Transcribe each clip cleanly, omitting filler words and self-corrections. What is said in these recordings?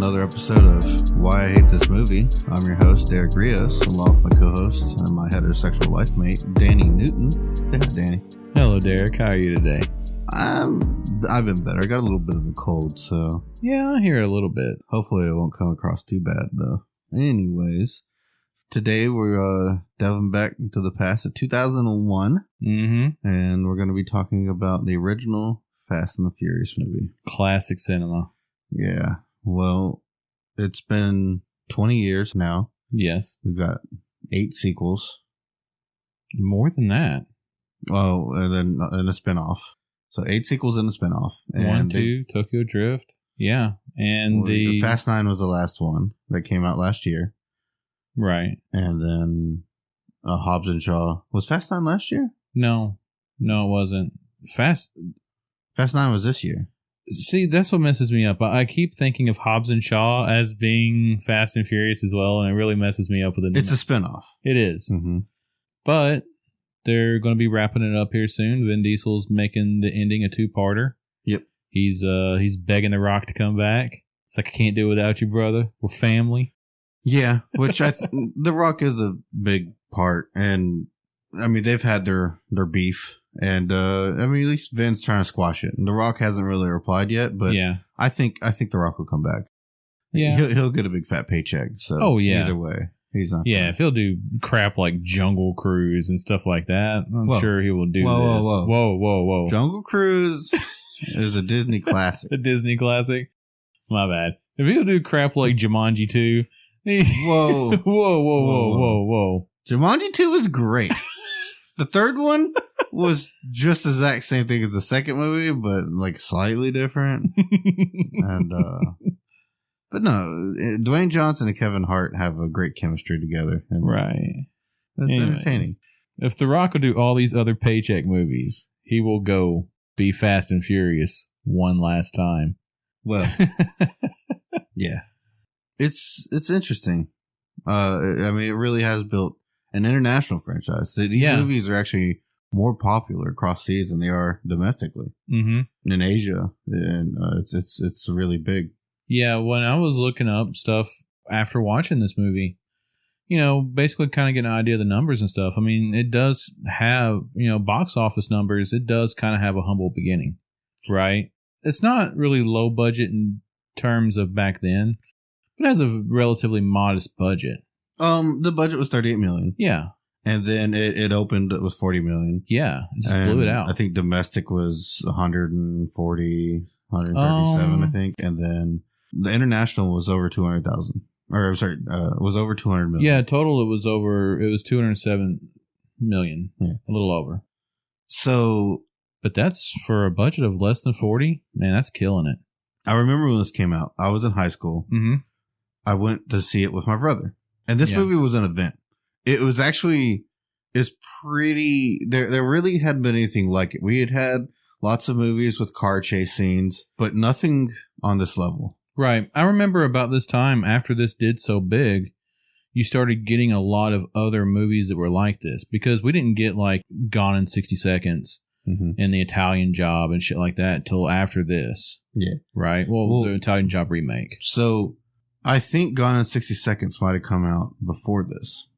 another episode of Why I Hate This Movie. I'm your host, Derek Rios, along with my co-host and my heterosexual life mate, Danny Newton. Say hi, Danny. Hello, Derek. How are you today? I've been better. I got a little bit of a cold, so... Yeah, I hear a little bit. Hopefully it won't come across too bad, though. Anyways, today we're delving back into the past of 2001, and we're going to be talking about the original Fast and the Furious movie. Classic cinema. Yeah. Well, it's been 20 years now. Yes. We've got 8 sequels. More than that. Oh, and a spinoff. So 8 sequels and a spinoff. And 1, 2, Tokyo Drift. Yeah. And the Fast 9 was the last one that came out last year. Right. And then Hobbs and Shaw. Was Fast 9 last year? No, it wasn't. Fast 9 was this year. See, that's what messes me up. I keep thinking of Hobbs and Shaw as being Fast and Furious as well, and it really messes me up with it. It's a spinoff. It is. Mm-hmm. But they're going to be wrapping it up here soon. Vin Diesel's making the ending a 2-parter. Yep. He's begging The Rock to come back. It's like, I can't do it without you, brother. We're family. Yeah, which The Rock is a big part, and I mean they've had their beef, and I mean at least Vin's trying to squash it, and The Rock hasn't really replied yet, but yeah, I think The Rock will come back. Yeah, he'll get a big fat paycheck. So either way, he's not. Yeah, if he'll do crap like Jungle Cruise and stuff like that, I'm sure he will do this. Whoa. Jungle Cruise is a Disney classic. A Disney classic. My bad. If he'll do crap like Jumanji 2. Whoa. Jumanji 2 was great. The third one was just the exact same thing as the second movie, but like slightly different. And but no, Dwayne Johnson and Kevin Hart have a great chemistry together. And right. It's entertaining. If The Rock will do all these other paycheck movies, he will go be Fast and Furious one last time. Well, yeah. It's interesting. I mean, it really has built an international franchise. These movies are actually more popular across seas than they are domestically. Mm-hmm. In Asia, and it's really big. Yeah, when I was looking up stuff after watching this movie, basically kind of get an idea of the numbers and stuff. I mean, it does have, box office numbers. It does kind of have a humble beginning, right? It's not really low budget in terms of back then. It has a relatively modest budget. The budget was $38 million. Yeah. And then it opened with $40 million. Yeah. It just blew it out. I think domestic was 137, I think. And then the international was over 200,000. Or, sorry, was over 200 million. Yeah, total it was 207 million. Yeah. A little over. So. But that's for a budget of less than 40? Man, that's killing it. I remember when this came out. I was in high school. Mm-hmm. I went to see it with my brother. And this movie was an event. It was actually, there really hadn't been anything like it. We had lots of movies with car chase scenes, but nothing on this level. Right. I remember about this time, after this did so big, you started getting a lot of other movies that were like this. Because we didn't get like Gone in 60 Seconds and The Italian Job and shit like that till after this. Yeah. Right? Well, the Italian Job remake. So I think Gone in 60 Seconds might have come out before this.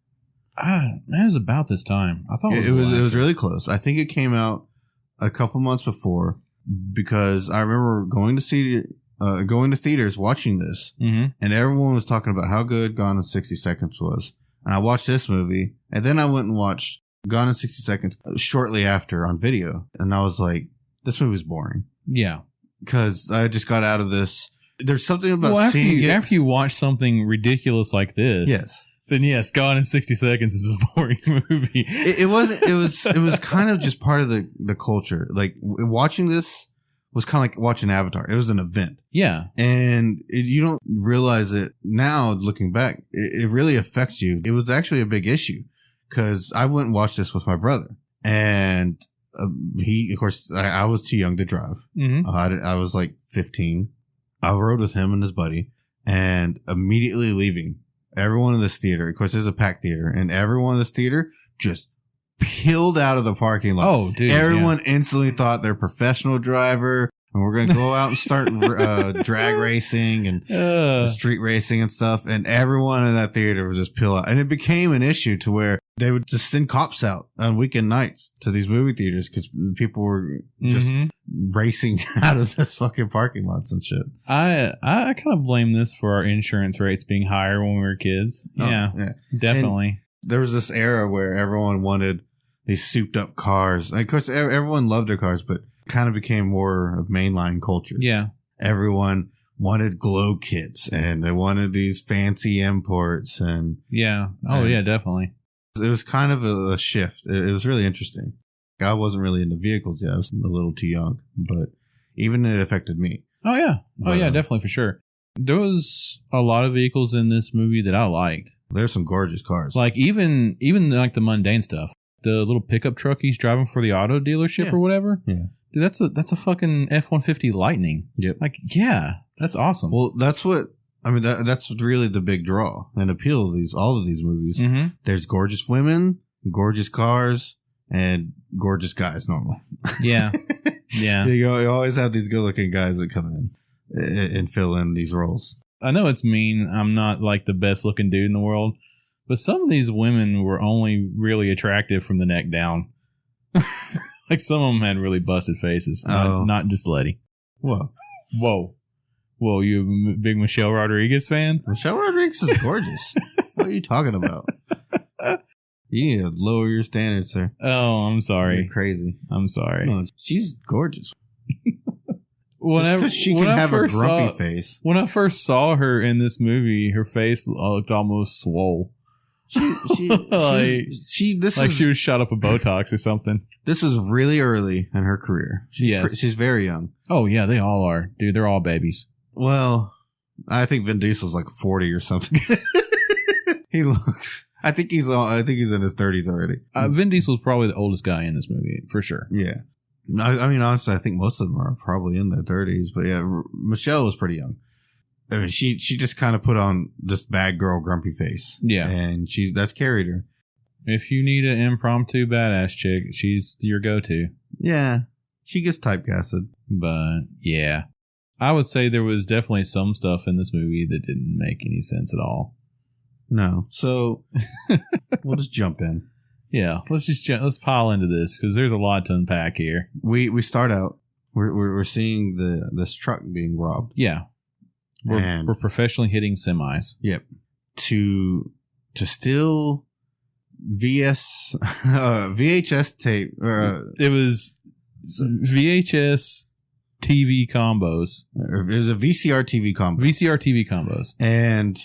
It was about this time. I thought it was really close. I think it came out a couple months before because I remember going to theaters watching this, and everyone was talking about how good Gone in 60 Seconds was. And I watched this movie, and then I went and watched Gone in 60 Seconds shortly after on video, and I was like, this movie's boring. Yeah. Because I just got out of this. There's something about after you watch something ridiculous like this. Yes. Then yes, Gone in 60 Seconds is a boring movie. It wasn't. It was kind of just part of the culture. Like watching this was kind of like watching Avatar. It was an event. Yeah. And you don't realize it now looking back. It really affects you. It was actually a big issue because I went and watched this with my brother, and he, of course, I was too young to drive. Mm-hmm. I was like 15. I rode with him and his buddy, and immediately leaving, everyone in this theater, of course, there's a packed theater, and everyone in this theater just peeled out of the parking lot. Oh, dude. Everyone instantly thought their professional driver and we're going to go out and start drag racing and street racing and stuff. And everyone in that theater would just peel out. And it became an issue to where they would just send cops out on weekend nights to these movie theaters because people were just racing out of this fucking parking lots and shit. I kind of blame this for our insurance rates being higher when we were kids. Yeah, definitely. And there was this era where everyone wanted these souped up cars. And of course, everyone loved their cars, but kind of became more of mainline culture. Yeah. Everyone wanted glow kits and they wanted these fancy imports and yeah. Oh, yeah, definitely. It was kind of a shift. It was really interesting. I wasn't really into vehicles yet. I was a little too young, but even it affected me. Oh, yeah. Oh, yeah, definitely for sure. There was a lot of vehicles in this movie that I liked. There's some gorgeous cars. Like even like the mundane stuff. The little pickup truck he's driving for the auto dealership or whatever. Yeah. Dude, that's a fucking F-150 Lightning. Yep. Like, yeah, that's awesome. Well, that's really the big draw and appeal of all of these movies. Mm-hmm. There's gorgeous women, gorgeous cars, and gorgeous guys normally. Yeah. Yeah. You always have these good-looking guys that come in and fill in these roles. I know it's mean. I'm not like the best-looking dude in the world, but some of these women were only really attractive from the neck down. Like some of them had really busted faces. Not just Letty. Whoa. You a big Michelle Rodriguez fan? Michelle Rodriguez is gorgeous. What are you talking about? You need to lower your standards, sir. Oh, I'm sorry. You're crazy. I'm sorry. No, she's gorgeous. Because she can have a grumpy face. When I first saw her in this movie, her face looked almost swole. She was shot up with Botox or something. This was really early in her career. She's very young. Oh yeah, they all are, dude. They're all babies. Well, I think Vin Diesel's like 40 or something. He looks. I think he's in his 30s already. Vin Diesel's probably the oldest guy in this movie for sure. Yeah. I mean, honestly, I think most of them are probably in their 30s. But yeah, Michelle was pretty young. I mean, she just kind of put on this bad girl grumpy face. Yeah. And that's carried her. If you need an impromptu badass chick, she's your go-to. Yeah. She gets typecasted. But yeah. I would say there was definitely some stuff in this movie that didn't make any sense at all. No. So we'll just jump in. Yeah. Let's pile into this because there's a lot to unpack here. We start out. We're seeing this truck being robbed. Yeah. We're professionally hitting semis. Yep. To steal VHS tape. It was VHS TV combos. It was a VCR TV combo. VCR TV combos. And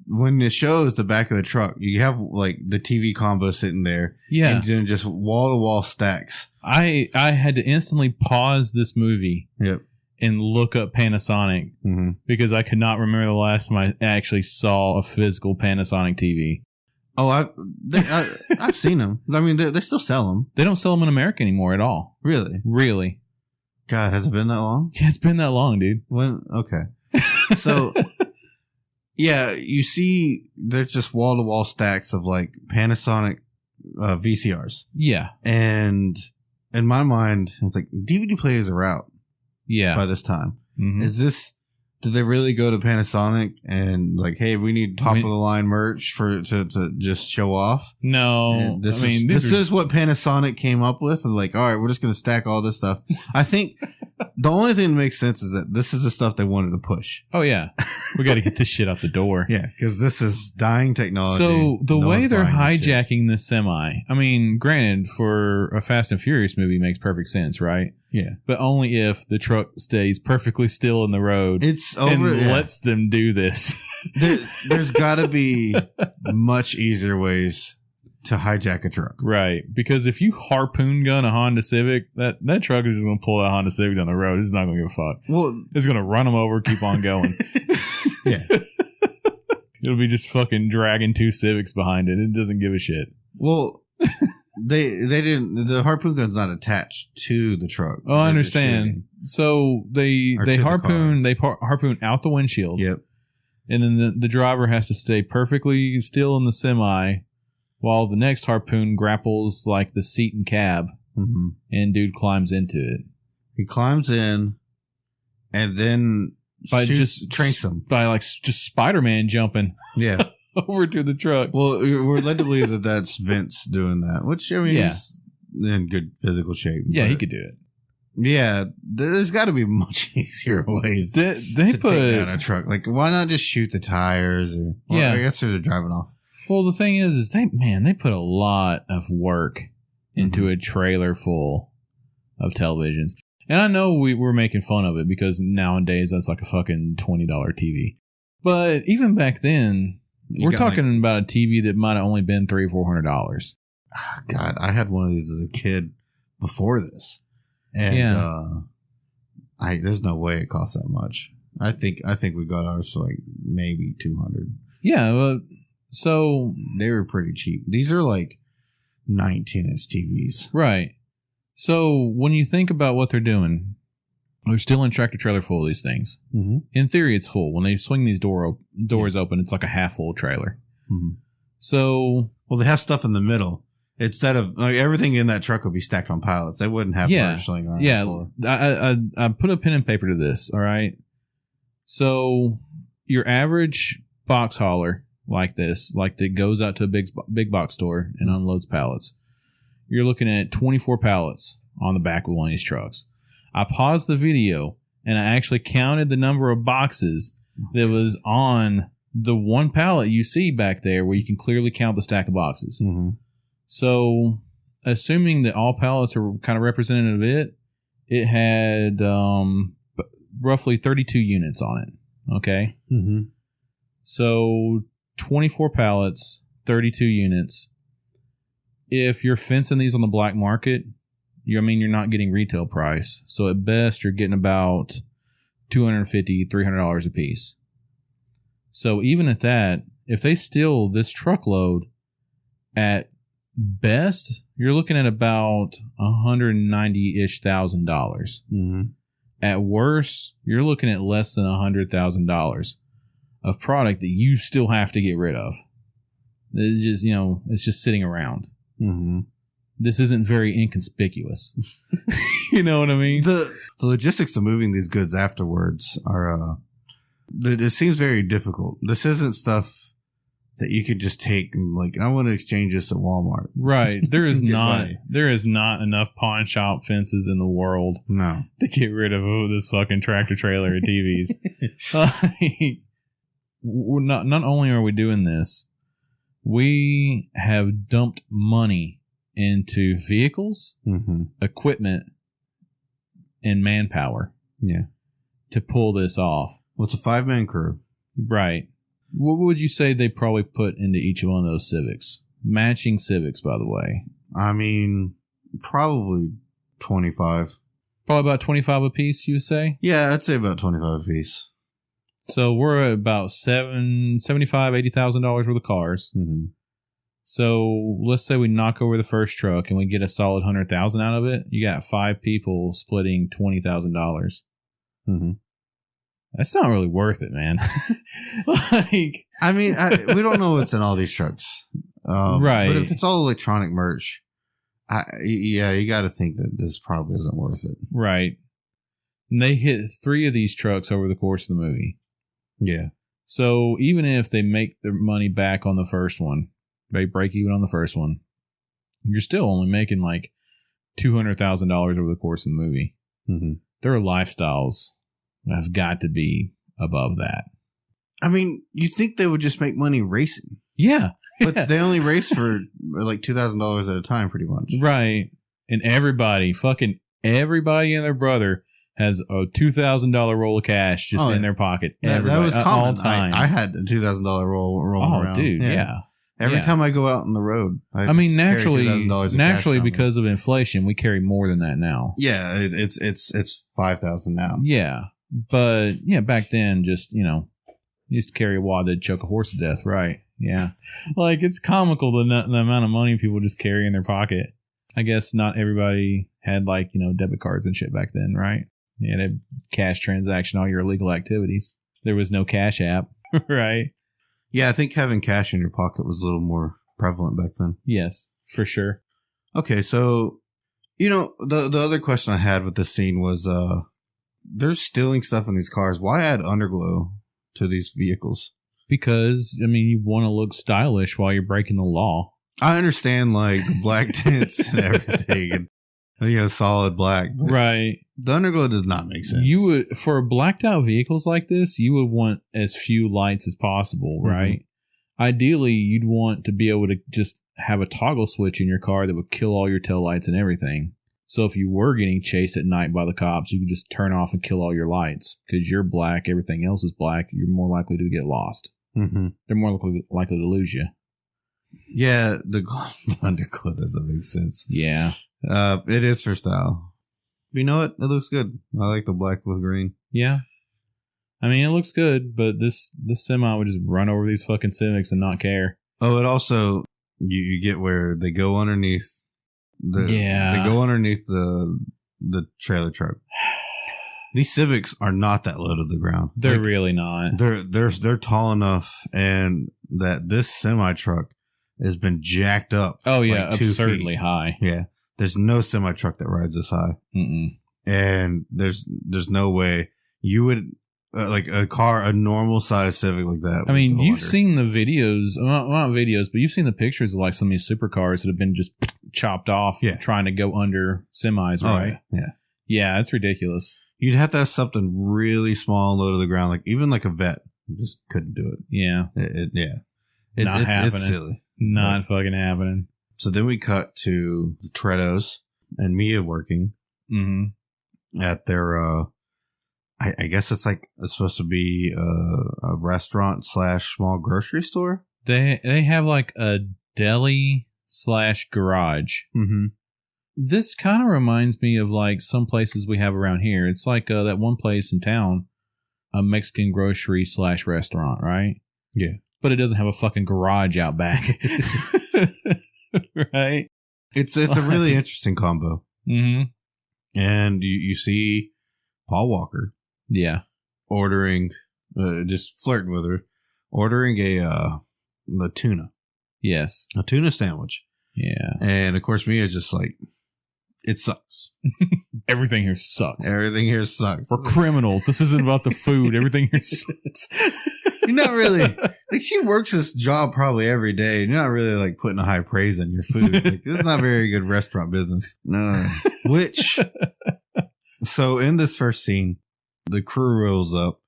when it shows the back of the truck, you have like the TV combo sitting there. Yeah. And then just wall-to-wall stacks. I had to instantly pause this movie. Yep. And look up Panasonic because I could not remember the last time I actually saw a physical Panasonic TV. Oh, I've seen them. I mean, they still sell them. They don't sell them in America anymore at all. Really? Really? God, has it been that long? Yeah, it's been that long, dude. Okay. So, yeah, you see there's just wall-to-wall stacks of like Panasonic VCRs. Yeah. And in my mind, it's like DVD players are out. Yeah. By this time. Did they really go to Panasonic and like, hey, we need top of the line merch to just show off? No. This is what Panasonic came up with. And like, all right, we're just going to stack all this stuff. I think the only thing that makes sense is that this is the stuff they wanted to push. Oh, yeah. We got to get this shit out the door. Yeah, because this is dying technology. So the way they're hijacking this semi, I mean, granted, for a Fast and Furious movie makes perfect sense, right? Yeah. But only if the truck stays perfectly still in the road lets them do this. There's got to be much easier ways to hijack a truck. Right. Because if you harpoon gun a Honda Civic, that truck is just going to pull that Honda Civic down the road. It's not going to give a fuck. Well, it's going to run them over, keep on going. Yeah. It'll be just fucking dragging two Civics behind it. It doesn't give a shit. Well, they didn't. The harpoon gun's not attached to the truck. Oh, I understand. So they harpoon out the windshield. Yep. And then the driver has to stay perfectly still in the semi while the next harpoon grapples like the seat and cab. Mm-hmm. And dude climbs into it. He climbs in, and then tranks him by like just Spider-Man jumping. Yeah. Over to the truck. Well, we're led to believe that that's Vince doing that, which I mean, he's in good physical shape. Yeah, he could do it. Yeah, there's got to be much easier ways they to take down a truck. Like, why not just shoot the tires? I guess they're driving off. Well, the thing is they put a lot of work into a trailer full of televisions. And I know we're making fun of it because nowadays that's like a fucking $20 TV. But even back then, we're talking about a TV that might have only been $300 or $400. God, I had one of these as a kid before this. And there's no way it costs that much. I think we got ours for like maybe $200. Yeah, well, so they were pretty cheap. These are like 19-inch TVs, right? So when you think about what they're doing, they're still in tractor trailer full of these things. Mm-hmm. In theory, it's full. When they swing these doors open, it's like a half full trailer. Mm-hmm. So, well, they have stuff in the middle. Instead of like everything in that truck would be stacked on pallets. They wouldn't have merch laying around the floor. I put a pen and paper to this. All right. So your average box hauler like this, like that goes out to a big box store and unloads pallets. You're looking at 24 pallets on the back of one of these trucks. I paused the video and I actually counted the number of boxes that was on the one pallet you see back there, where you can clearly count the stack of boxes. Mm-hmm. So, assuming that all pallets are kind of representative of it had roughly 32 units on it. Okay? Mm-hmm. So, 24 pallets, 32 units. If you're fencing these on the black market, you're not getting retail price. So, at best, you're getting about $250, $300 a piece. So, even at that, if they steal this truckload at best, you're looking at about $190,000-ish. Mm-hmm. At worst, you're looking at less than $100,000 of product that you still have to get rid of. It's just, it's just sitting around. Mm-hmm. This isn't very inconspicuous. You know what I mean? The logistics of moving these goods afterwards are, it seems very difficult. This isn't stuff that you could just take and like, I want to exchange this at Walmart. Right. There is not enough pawn shop fences in the world to get rid of this fucking tractor trailer of TVs. Not only are we doing this, we have dumped money into vehicles, equipment, and manpower. Yeah. To pull this off. Well, it's a 5-man crew. Right. What would you say they probably put into each one of those Civics? Matching Civics, by the way. I mean, probably 25. Probably about 25 a piece, you would say? Yeah, I'd say about 25 a piece. So we're at about $80,000 worth of cars. Mm-hmm. So let's say we knock over the first truck and we get a solid $100,000 out of it. You got 5 people splitting $20,000. Mm-hmm. That's not really worth it, man. We don't know what's in all these trucks. Right. But if it's all electronic merch, you got to think that this probably isn't worth it. Right. And they hit 3 of these trucks over the course of the movie. Yeah. So even if they make their money back on the first one, they break even on the first one, you're still only making like $200,000 over the course of the movie. Mm-hmm. Their lifestyles have got to be above that. I mean, you think they would just make money racing. Yeah. But they only race for like $2,000 at a time, pretty much. Right. And everybody and their brother has a $2,000 roll of cash just in their pocket. That was common. All times. I had a $2,000 roll around. Oh, dude, yeah. Every time I go out on the road, naturally, because of inflation, we carry more than that now. Yeah, it's $5,000 now. Yeah. But yeah, back then, just, you used to carry a wad that'd choke a horse to death, right? Yeah. Like, it's comical the amount of money people just carry in their pocket. I guess not everybody had, like, debit cards and shit back then, right? You had a cash transaction, all your illegal activities. There was no Cash App, right? Yeah, I think having cash in your pocket was a little more prevalent back then. Yes, for sure. Okay, so, the other question I had with this scene was, they're stealing stuff in these cars. Why add underglow to these vehicles? Because, I mean, you want to look stylish while you're breaking the law. I understand, like, the black tints and everything, and, solid black. Right. The underglow does not make sense. You would, for blacked out vehicles like this, you would want as few lights as possible, right? Mm-hmm. Ideally, you'd want to be able to just have a toggle switch in your car that would kill all your taillights and everything. So if you were getting chased at night by the cops, you could just turn off and kill all your lights. Because you're black, everything else is black, you're more likely to get lost. Mm-hmm. They're more likely to lose you. Yeah, the underglow doesn't make sense. Yeah. It is for style. But you know what? It looks good. I like the black with green. Yeah. I mean, it looks good, but this semi would just run over these fucking Civics and not care. Oh, it also, you get where they go underneath. They go underneath the trailer truck. These Civics are not that low to the ground. They're really not. They're tall enough, and that this semi truck has been jacked up. Oh yeah, like absurdly high. Yeah, there's no semi truck that rides this high. Mm-mm. And there's no way you would like a normal size Civic like that. I mean, you've seen the videos, not videos, but you've seen the pictures of like some of these supercars that have been just chopped off, trying to go under semis, right? Yeah, it's ridiculous. You'd have to have something really small and low to the ground, like even like a Vet. You just couldn't do it. Yeah, not happening. It's silly. Not fucking happening. So then we cut to the Torettos and Mia working at their. I guess it's supposed to be a restaurant / small grocery store. They have like a deli / garage. Mm-hmm. This kind of reminds me of like some places we have around here. It's like that one place in town, a Mexican grocery / restaurant, right? Yeah. But it doesn't have a fucking garage out back. Right? It's a really interesting combo. Mm-hmm. And you see Paul Walker. Yeah. Ordering, just flirting with her, ordering a tuna. Yes. A tuna sandwich. Yeah. And of course, Mia's just like, it sucks. Everything here sucks. Everything here sucks. We're criminals. This isn't about the food. Everything here sucks. You're not really, like, she works this job probably every day. You're not really like putting a high praise on your food. Like, this is not very good restaurant business. No. So in this first scene, the crew rolls up,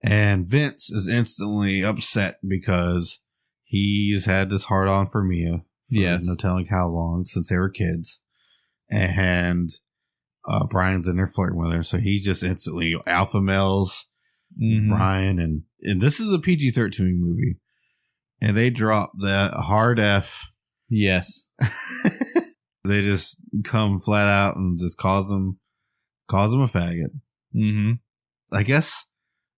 and Vince is instantly upset because he's had this hard on for Mia. Yes. No telling how long, since they were kids. And Brian's in there flirting with her, so he just instantly alpha males Brian. And this is a PG-13 movie, and they drop that hard F. Yes. They just come flat out and just calls him a faggot. Mm-hmm. I guess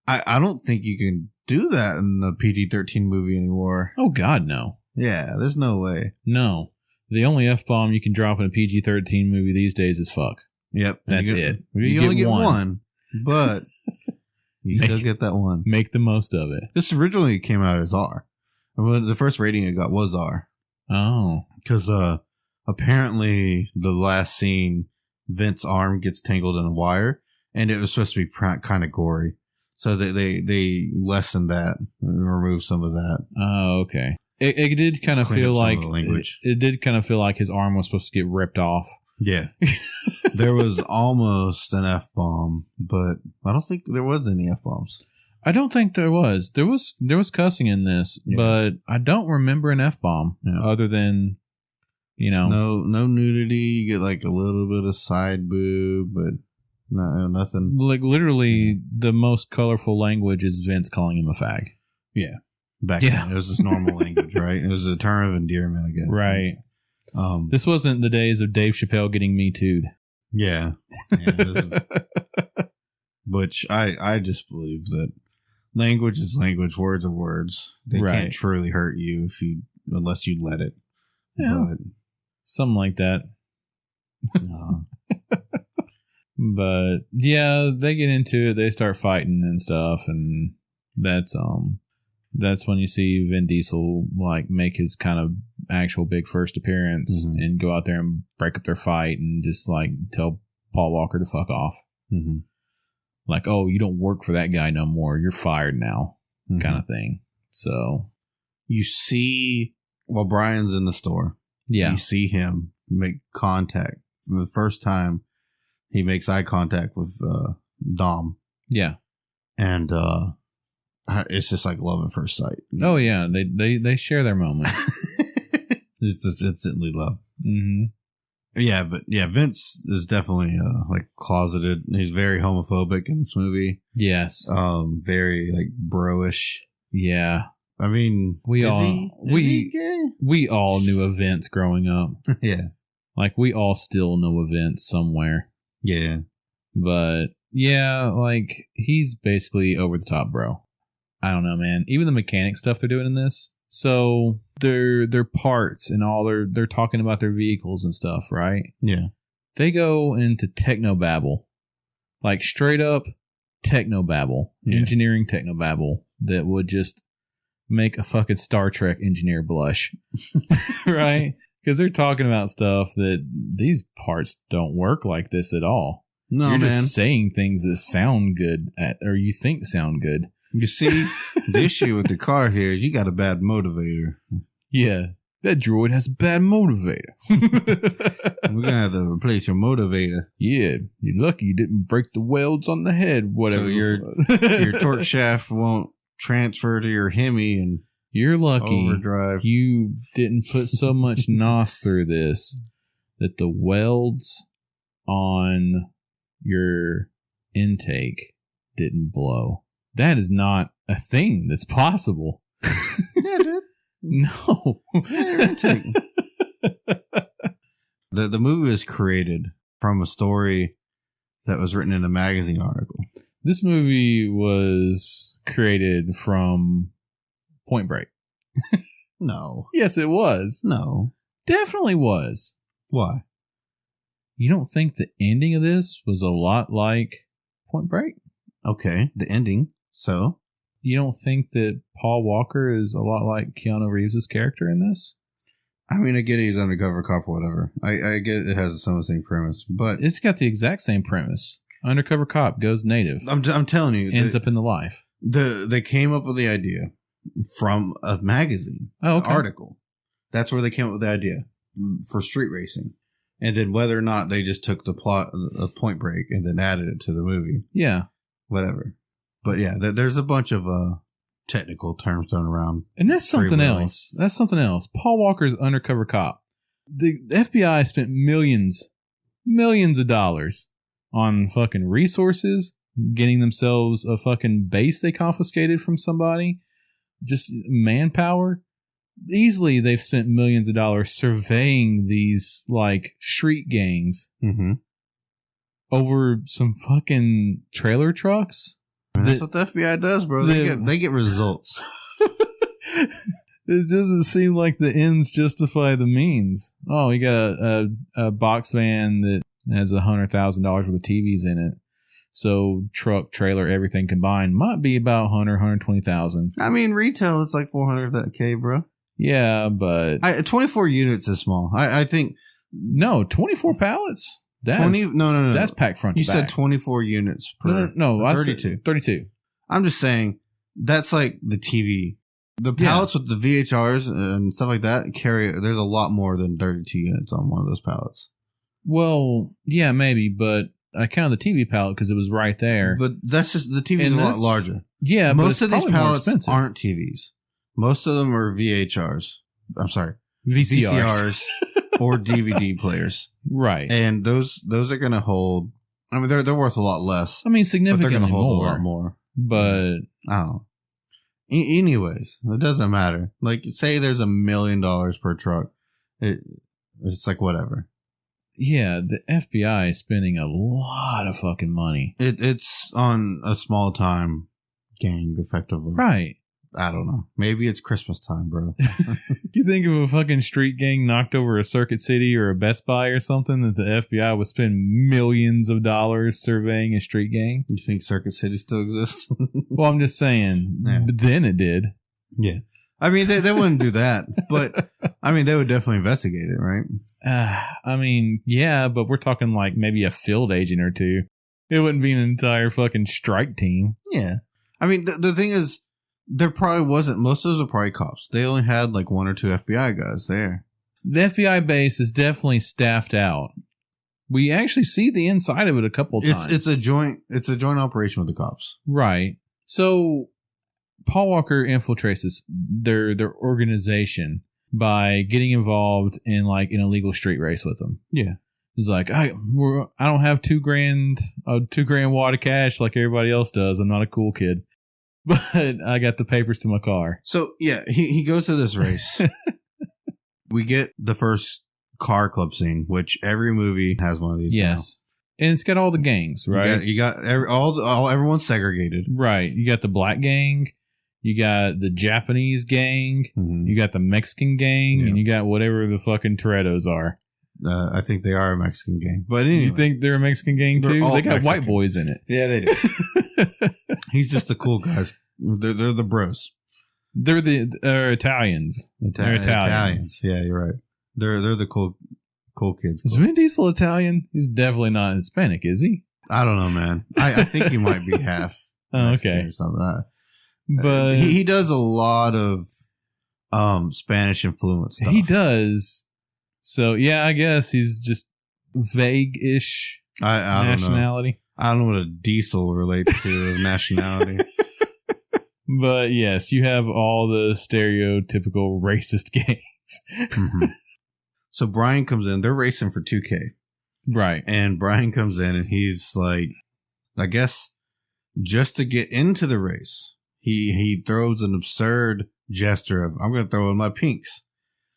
I don't think you can do that in the PG-13 movie anymore. Oh, God, no. Yeah, there's no way. No. The only F-bomb you can drop in a PG-13 movie these days is fuck. Yep. That's it. You only get one, but you still get that one. Make the most of it. This originally came out as R. The first rating it got was R. Oh. Because apparently the last scene, Vince's arm gets tangled in a wire. And it was supposed to be kind of gory. So they lessened that and removed some of that. Oh, okay. It did kind of feel like it did kind of feel like his arm was supposed to get ripped off. Yeah. There was almost an F-bomb, but I don't think there was any F-bombs. I don't think there was. There was cussing in this, but I don't remember an F-bomb other than, no nudity. You get like a little bit of side boob, but no, nothing. Like literally, the most colorful language is Vince calling him a fag. Yeah, back then it was just normal language, right? It was a term of endearment, I guess. Right. This wasn't the days of Dave Chappelle getting Me Too'd. Yeah. Which I just believe that language is language, words are words. They can't truly hurt you unless you let it. Yeah, but, something like that. But yeah, they get into it. They start fighting and stuff, and that's when you see Vin Diesel like make his kind of actual big first appearance and go out there and break up their fight and just like tell Paul Walker to fuck off. Mm-hmm. like, oh, you don't work for that guy no more. You're fired now, kind of thing. So you see, while Brian's in the store, you see him make contact. For the first time, he makes eye contact with Dom. Yeah. And it's just like love at first sight. Oh, yeah. They share their moment. It's just instantly love. Mm-hmm. Yeah, but yeah, Vince is definitely like closeted. He's very homophobic in this movie. Yes. Very like bro-ish. Yeah. I mean, we all knew events growing up. Yeah. Like we all still know events somewhere. Yeah. But yeah, like he's basically over the top, bro. I don't know, man. Even the mechanic stuff they're doing in this. So their parts and all they're talking about their vehicles and stuff, right? Yeah. They go into technobabble. Like straight up technobabble. Yeah. Engineering technobabble that would just make a fucking Star Trek engineer blush. Right? Because they're talking about stuff that these parts don't work like this at all. No, You're man. just saying things that sound good or you think sound good. You see, the issue with the car here is you got a bad motivator. Yeah, that droid has a bad motivator. We're going to have to replace your motivator. Yeah, you're lucky you didn't break the welds on the head, whatever. So your torque shaft won't transfer to your Hemi and you're lucky overdrive. You didn't put so much NOS through this that the welds on your intake didn't blow. That is not a thing that's possible. Yeah, dude. No. Yeah, the movie was created from a story that was written in a magazine article. This movie was created from Point Break. No. Yes, it was. No. Definitely was. Why? You don't think the ending of this was a lot like Point Break? Okay, the ending. So? You don't think that Paul Walker is a lot like Keanu Reeves' character in this? I mean, I get he's undercover cop or whatever. I get it has some of the same premise, but... It's got the exact same premise. Undercover cop goes native. I'm telling you. Ends up in the life. They came up with the idea from a magazine article. That's where they came up with the idea for street racing. And then whether or not they just took the plot of Point Break and then added it to the movie. Yeah. Whatever. But yeah, there's a bunch of technical terms thrown around. And that's something else. That's something else. Paul Walker's undercover cop. The FBI spent millions of dollars on fucking resources, getting themselves a fucking base they confiscated from somebody, just manpower. Easily, they've spent millions of dollars surveying these like street gangs over some fucking trailer trucks. That's what the FBI does, bro. They get results. It doesn't seem like the ends justify the means. Oh, you got a box van that has $100,000 worth of TVs in it. So truck, trailer, everything combined might be about 120,000. I mean, retail it's like 400K, bro. Yeah, but 24 units is small. I think 24 pallets. No. That's packed front. You to said back. 24 units per. No, 32. 32. I'm just saying that's like the TV. The pallets with the VHRs and stuff like that there's a lot more than 32 units on one of those pallets. Well, yeah, maybe, but I counted the TV pallet because it was right there. But that's just the TV is a lot larger. Yeah, most of these pallets aren't TVs. Most of them are VHRs. I'm sorry, VCRs or DVD players. Right, and those are going to hold. I mean, they're worth a lot less. I mean, significantly but they're going to hold more, a lot more. But I don't know. Anyways, it doesn't matter. Like, say there's $1 million per truck. It's like whatever. Yeah, the FBI is spending a lot of fucking money. It's on a small time gang, effectively. Right. I don't know. Maybe it's Christmas time, bro. You think if a fucking street gang knocked over a Circuit City or a Best Buy or something that the FBI would spend millions of dollars surveying a street gang? You think Circuit City still exists? Well, I'm just saying. Yeah. But then it did. Yeah. I mean, they wouldn't do that. But, I mean, they would definitely investigate it, right? I mean, yeah, but we're talking like maybe a field agent or two. It wouldn't be an entire fucking strike team. Yeah. I mean, the thing is, there probably wasn't. Most of those are probably cops. They only had like 1 or 2 FBI guys there. The FBI base is definitely staffed out. We actually see the inside of it a couple of times. It's a joint operation with the cops. Right. So Paul Walker infiltrates their organization by getting involved in like an illegal street race with them. Yeah. He's like, I don't have $2,000 wad of cash like everybody else does. I'm not a cool kid, but I got the papers to my car. So yeah, he goes to this race. We get the first car club scene, which every movie has one of these. Yes. Now. And it's got all the gangs, right? You got everyone's segregated. Right. You got the black gang. You got the Japanese gang. Mm-hmm. You got the Mexican gang. Yeah. And you got whatever the fucking Torettos are. I think they are a Mexican gang. But anyway. You think they're a Mexican gang too? They got Mexican. White boys in it. Yeah, they do. He's just the cool guys. They're the bros. They're the Italians. They're Italians. Yeah, you're right. They're the cool kids. Is Vin Diesel Italian? He's definitely not Hispanic, is he? I don't know, man. I think he might be half. Okay. Or something. But he does a lot of Spanish influence stuff. He does. So yeah, I guess he's just vague-ish I nationality. I don't know what a diesel relates to nationality. But yes, you have all the stereotypical racist gangs. Mm-hmm. So Brian comes in. They're racing for 2K. Right. And Brian comes in and he's like, I guess, just to get into the race, he throws an absurd gesture of, I'm going to throw in my pinks.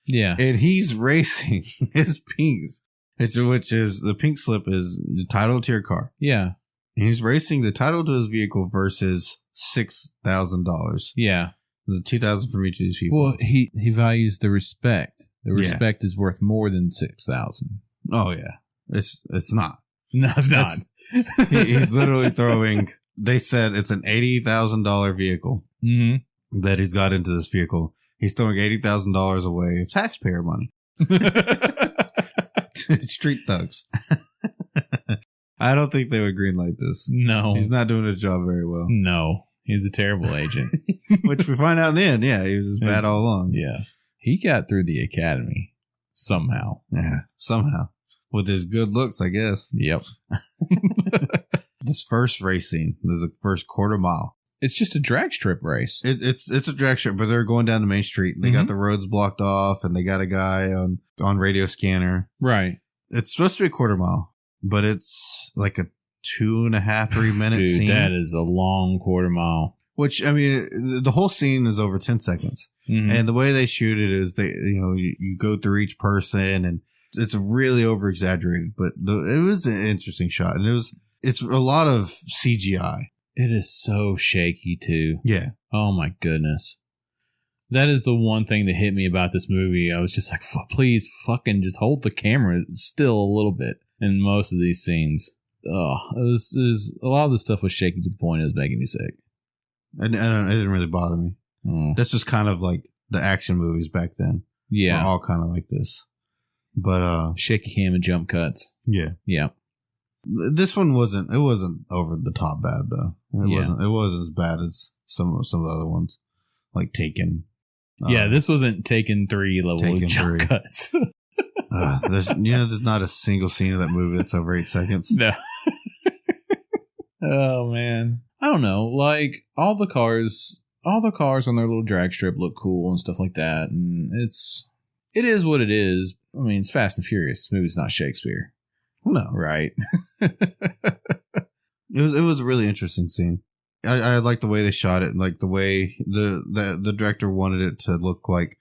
Yeah. And he's racing his pinks, which is, the pink slip is the title to your car. Yeah. And he's racing the title to his vehicle versus $6,000. Yeah. The $2,000 from each of these people. Well, he values the respect. The respect is worth more than $6,000. Oh yeah, it's not. No, it's not. He's literally throwing. They said it's an $80,000 vehicle that he's got into this vehicle. He's throwing $80,000 away of taxpayer money. Street thugs. I don't think they would greenlight this. No, he's not doing his job very well. No, he's a terrible agent. Which we find out in the end. Yeah, he was just bad all along. Yeah. He got through the academy somehow. Yeah, somehow. With his good looks, I guess. Yep. This first race scene, there's a first quarter mile. It's just a drag strip race. It's a drag strip, but they're going down the main street. They got the roads blocked off, and they got a guy on radio scanner. Right. It's supposed to be a quarter mile, but it's like a 2.5, 3 minute scene. That is a long quarter mile. Which, I mean, the whole scene is over 10 seconds. Mm-hmm. And the way they shoot it is you go through each person, and it's really over exaggerated, but it was an interesting shot. And it's a lot of CGI. It is so shaky too. Yeah. Oh my goodness. That is the one thing that hit me about this movie. I was just like, please fucking just hold the camera still a little bit in most of these scenes. Oh, it was a lot of the stuff was shaky to the point it was making me sick. It didn't really bother me. That's just kind of like the action movies back then. Yeah. Were all kind of like this. But shaky cam and jump cuts. Yeah. Yeah. This one wasn't over the top bad though. It wasn't as bad as some of the other ones. Like Taken. Yeah, this wasn't Taken 3 level jump cuts. there's not a single scene of that movie that's over 8 seconds. No. Oh man. I don't know, like all the cars on their little drag strip look cool and stuff like that, and it is what it is. I mean, it's Fast and Furious. This movie's not Shakespeare. No, right? It was a really interesting scene. I like the way they shot it, like the way the director wanted it to look like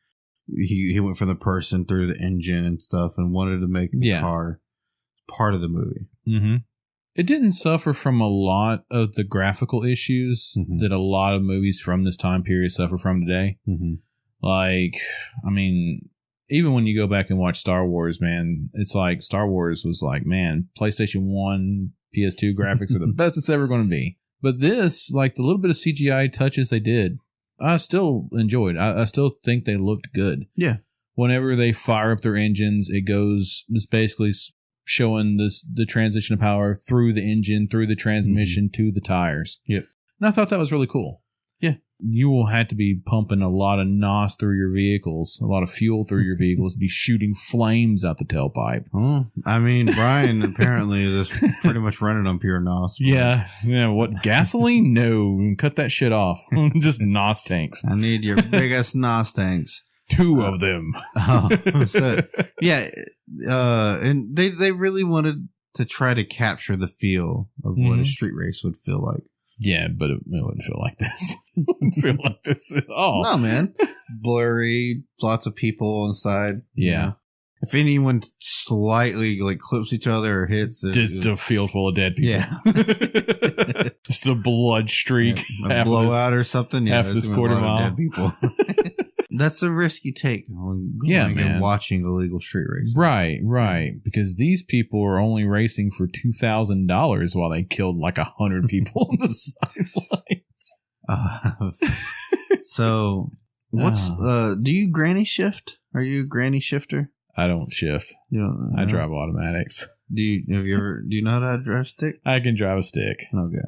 he went from the person through the engine and stuff, and wanted to make the car part of the movie. Mm-hmm. It didn't suffer from a lot of the graphical issues that a lot of movies from this time period suffer from today. Mm-hmm. Like, I mean, even when you go back and watch Star Wars, man, it's like Star Wars was like, man, PlayStation 1, PS2 graphics are the best it's ever going to be. But this, like the little bit of CGI touches they did, I still enjoyed. I still think they looked good. Yeah. Whenever they fire up their engines, it's basically showing the transition of power through the engine, through the transmission to the tires. Yep. And I thought that was really cool. Yeah. You will have to be pumping a lot of NOS through your vehicles, a lot of fuel through your vehicles, to be shooting flames out the tailpipe. Oh, I mean, Brian apparently is pretty much running on pure NOS. Yeah. What, gasoline? No. Cut that shit off. Just NOS tanks. I need your biggest NOS tanks. 2 of them. And they really wanted to try to capture the feel of what a street race would feel like. Yeah, but it wouldn't feel like this. It wouldn't feel like this at all. No, man. Blurry, lots of people inside. Yeah. If anyone slightly clips each other or hits, just a field full of dead people. Yeah. Just a blood streak. Yeah, a blowout or something. Yeah, half this quarter mile. Dead people. That's a risky take when watching illegal street racing. Right. Because these people are only racing for $2,000 while they killed 100 people on the sidelines. So, what's do you granny shift? Are you a granny shifter? I don't shift. I drive automatics. Do you know how to drive stick? I can drive a stick. Okay.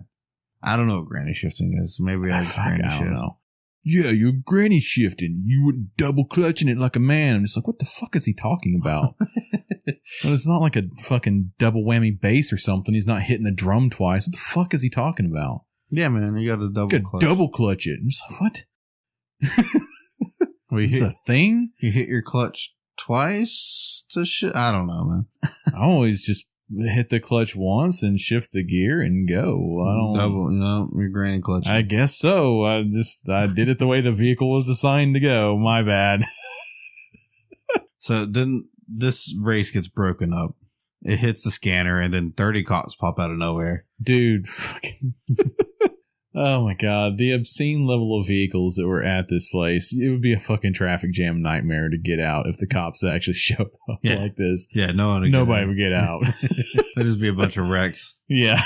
I don't know what granny shifting is. Maybe I don't know. Yeah, you're granny shifting. You were double clutching it like a man. I'm just like, what the fuck is he talking about? Well, it's not like a fucking double whammy bass or something. He's not hitting the drum twice. What the fuck is he talking about? Yeah, man, you got to double clutch it. I'm just like, what? Well, is a thing? You hit your clutch twice to shit? I don't know, man. I always just hit the clutch once and shift the gear and go. Your granny clutch. I guess so. I did it the way the vehicle was designed to go. My bad. So then this race gets broken up. It hits the scanner and then 30 cops pop out of nowhere. Dude, fucking. Oh my God. The obscene level of vehicles that were at this place. It would be a fucking traffic jam nightmare to get out if the cops actually showed up like this. Yeah, nobody would get out. There'd just be a bunch of wrecks. Yeah.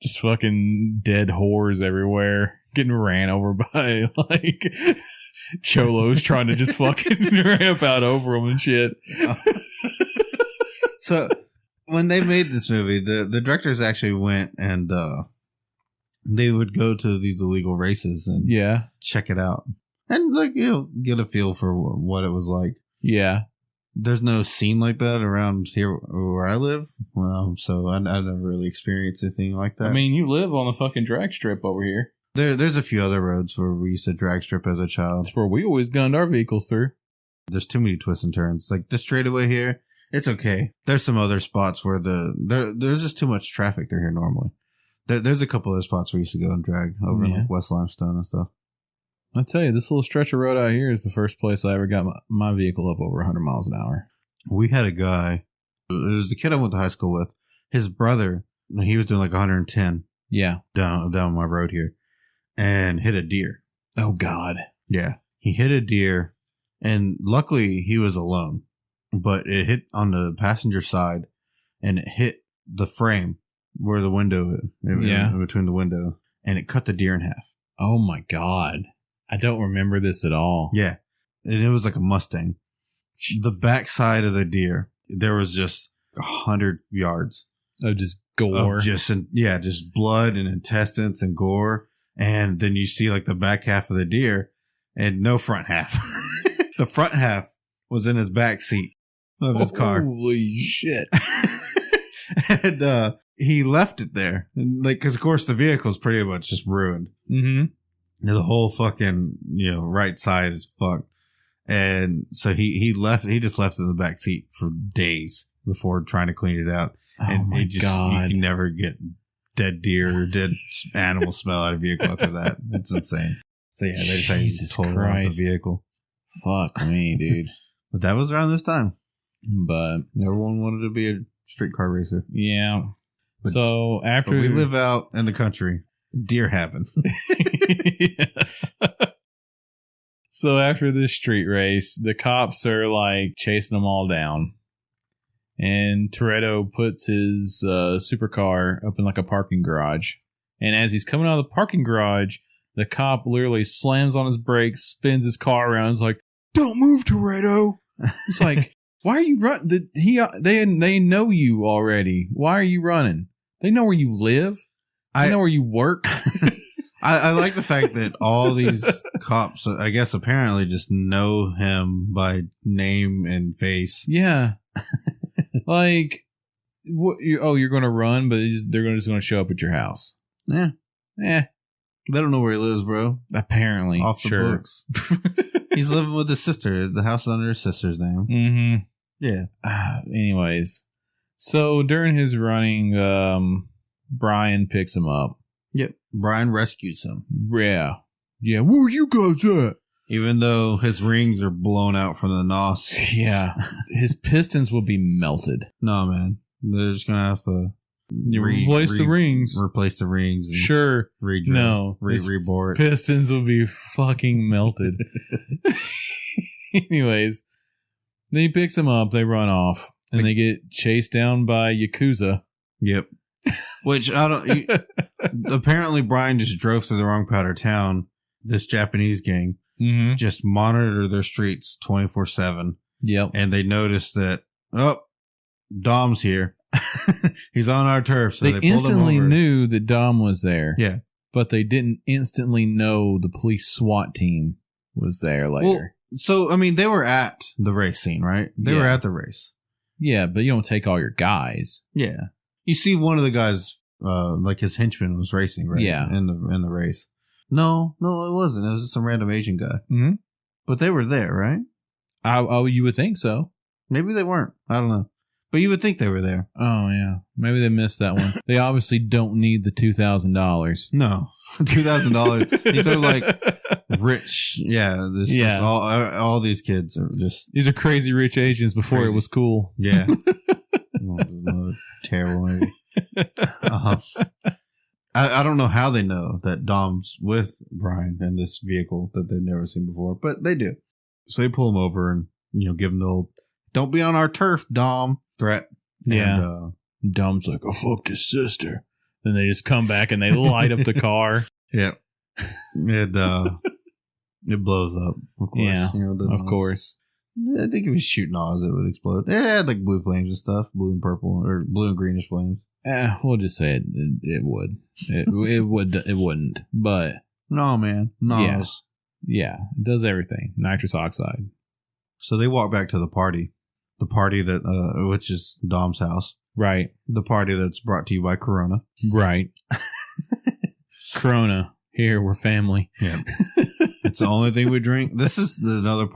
Just fucking dead whores everywhere. Getting ran over by cholos trying to just fucking ramp out over them and shit. So when they made this movie, the directors actually went and they would go to these illegal races and check it out and get a feel for what it was like. Yeah. There's no scene like that around here where I live. So I never really experienced anything like that. I mean, you live on the fucking drag strip over here. There's a few other roads where we used to drag strip as a child. That's where we always gunned our vehicles through. There's too many twists and turns. Like this straightaway here, it's okay. There's some other spots where there's just too much traffic through here normally. There's a couple of spots we used to go and drag over in West Limestone and stuff. I tell you, this little stretch of road out here is the first place I ever got my vehicle up over 100 miles an hour. We had a guy. It was the kid I went to high school with. His brother, he was doing 110. Yeah. Down my road here. And hit a deer. Oh, God. Yeah. He hit a deer. And luckily, he was alone. But it hit on the passenger side. And it hit the frame where the window, in between the window. And it cut the deer in half. Oh, my God. I don't remember this at all. Yeah. And it was like a Mustang. Jesus. The backside of the deer, there was just 100 yards. Of just gore. Just blood and intestines and gore. And then you see the back half of the deer and no front half. The front half was in his back seat of his car. Holy shit. And he left it there. Because, of course, the vehicle's pretty much just ruined. Mm-hmm. The whole fucking, right side is fucked. And so he just left it in the back seat for days before trying to clean it out. And my God. You can never get dead deer or dead animal smell out of a vehicle after that. It's insane. So yeah, they just total out the vehicle. Fuck me, dude. But that was around this time. But everyone wanted to be a street car racer. Yeah. So after we live out in the country, deer happen. So after this street race, the cops are chasing them all down. And Toretto puts his supercar up in a parking garage. And as he's coming out of the parking garage, the cop literally slams on his brakes, spins his car around. He's like, "Don't move, Toretto." It's like, Why are you running? They know you already. Why are you running? They know where you live. They know where you work. I like the fact that all these cops, I guess, apparently just know him by name and face. Yeah. Like, you're going to run, but they're just going to show up at your house. Yeah. They don't know where he lives, bro. Apparently. Off the books. He's living with his sister. The house is under his sister's name. Mm-hmm. Yeah. Anyways. So during his running, Brian picks him up. Yep. Brian rescues him. Yeah. Yeah. Where you guys at? Even though his rings are blown out from the nos. Yeah. His pistons will be melted. No, man. They're just going to have to replace the rings. Replace the rings. And sure. Rebore it. Pistons will be fucking melted. Anyways. Then he picks him up. They run off. And they get chased down by Yakuza. Yep. Which I don't. Apparently, Brian just drove through the wrong part of town. This Japanese gang just monitor their streets 24/7. Yep. And they noticed that Dom's here. He's on our turf. So they instantly knew that Dom was there. Yeah. But they didn't instantly know the police SWAT team was there later. Well, so I mean, they were at the race scene, right? They were at the race. Yeah, but you don't take all your guys. Yeah. You see one of the guys, like his henchman was racing, right? Yeah. In the race. No, it wasn't. It was just some random Asian guy. Mm-hmm. But they were there, right? You would think so. Maybe they weren't. I don't know. But you would think they were there. Oh, yeah. Maybe they missed that one. They obviously don't need the $2,000. No. $2,000. These are like rich. Yeah. Is all these kids are just... These are crazy rich Asians before it was cool. Yeah. Terrible movie. I don't know how they know that Dom's with Brian in this vehicle that they've never seen before, but they do. So they pull him over and give him the old "Don't be on our turf, Dom" threat. Yeah. And, Dom's like, "I fucked his sister." Then they just come back and they light up the car. Yeah. It blows up. Of course. Yeah. Of course. I think if you shoot Oz, it would explode. It had like blue flames and stuff, blue and purple, or blue and greenish flames. We'll just say it would. It wouldn't. But no, man, Oz. Yeah, it does everything. Nitrous oxide. So they walk back to the party that which is Dom's house, right? The party that's brought to you by Corona, right? Corona. Here, we're family. Yeah. It's the only thing we drink. This is another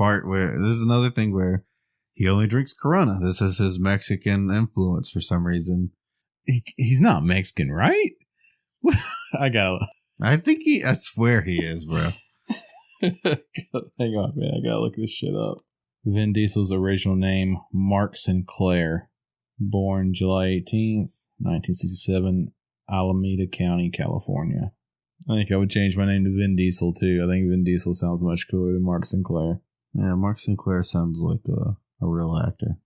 thing where he only drinks Corona. This is his Mexican influence for some reason. He's not Mexican, right? I swear he is, bro. Hang on, man. I gotta look this shit up. Vin Diesel's original name, Mark Sinclair. Born July 18th, 1967, Alameda County, California. I think I would change my name to Vin Diesel, too. I think Vin Diesel sounds much cooler than Mark Sinclair. Yeah, Mark Sinclair sounds like a real actor.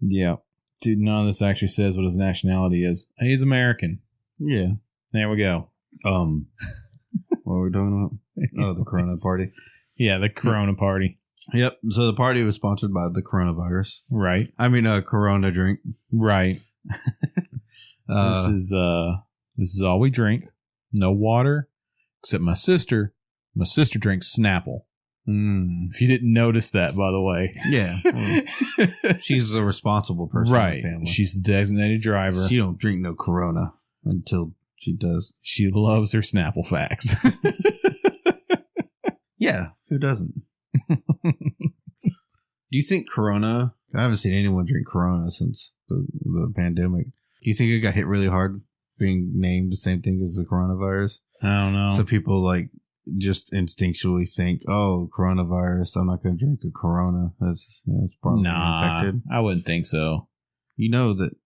Yeah. Dude, none of this actually says what his nationality is. He's American. Yeah. There we go. What are we talking about? Oh, the Corona party. Yeah, the Corona party. Yep. So the party was sponsored by the coronavirus. Right. I mean, a Corona drink. Right. This is all we drink. No water, except my sister. My sister drinks Snapple. If you didn't notice that, by the way. Yeah. Well, she's a responsible person in the family. She's the designated driver. She don't drink no Corona until she does. She loves her Snapple facts. Yeah. Who doesn't? Do you think Corona... I haven't seen anyone drink Corona since the pandemic. Do you think it got hit really hard being named the same thing as the coronavirus? I don't know. So people like just instinctually think, "Oh, coronavirus! I'm not going to drink a Corona. That's it's probably infected." I wouldn't think so. You know that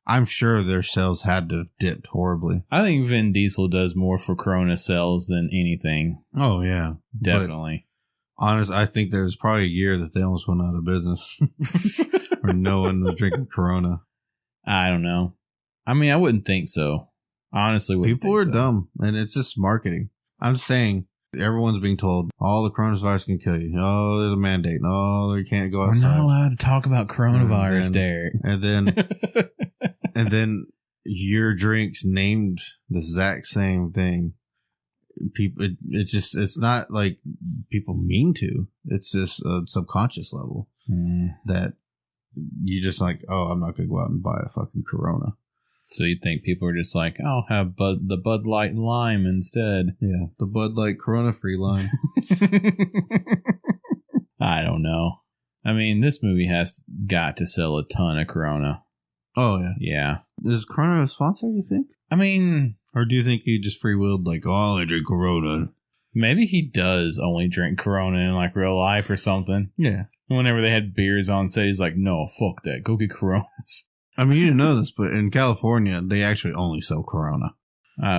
I'm sure their sales had to have dipped horribly. I think Vin Diesel does more for Corona sales than anything. Oh yeah, definitely. Honest, I think there's probably a year that they almost went out of business, or no one was drinking Corona. I don't know. I mean, I wouldn't think so. Honestly, people are dumb, and it's just marketing. I'm saying Everyone's being told, "Oh, the coronavirus can kill you. Oh, there's a mandate. Oh, you can't go outside. We're not allowed to talk about coronavirus, Derek." And then your drinks named the exact same thing. People, it's not like people mean to. It's just a subconscious level that you just like, oh, I'm not going to go out and buy a fucking Corona. So you think people are just like, I'll have the Bud Light and lime instead. Yeah, the Bud Light Corona-free lime. I don't know. I mean, this movie has got to sell a ton of Corona. Oh, yeah. Yeah. Is Corona a sponsor, you think? I mean... Or do you think he just free-willed, like, oh, I only drink Corona? Maybe he does only drink Corona in, like, real life or something. Yeah. Whenever they had beers on set, he's like, no, fuck that. Go get Coronas. I mean, you didn't know this, but in California, they actually only sell Corona.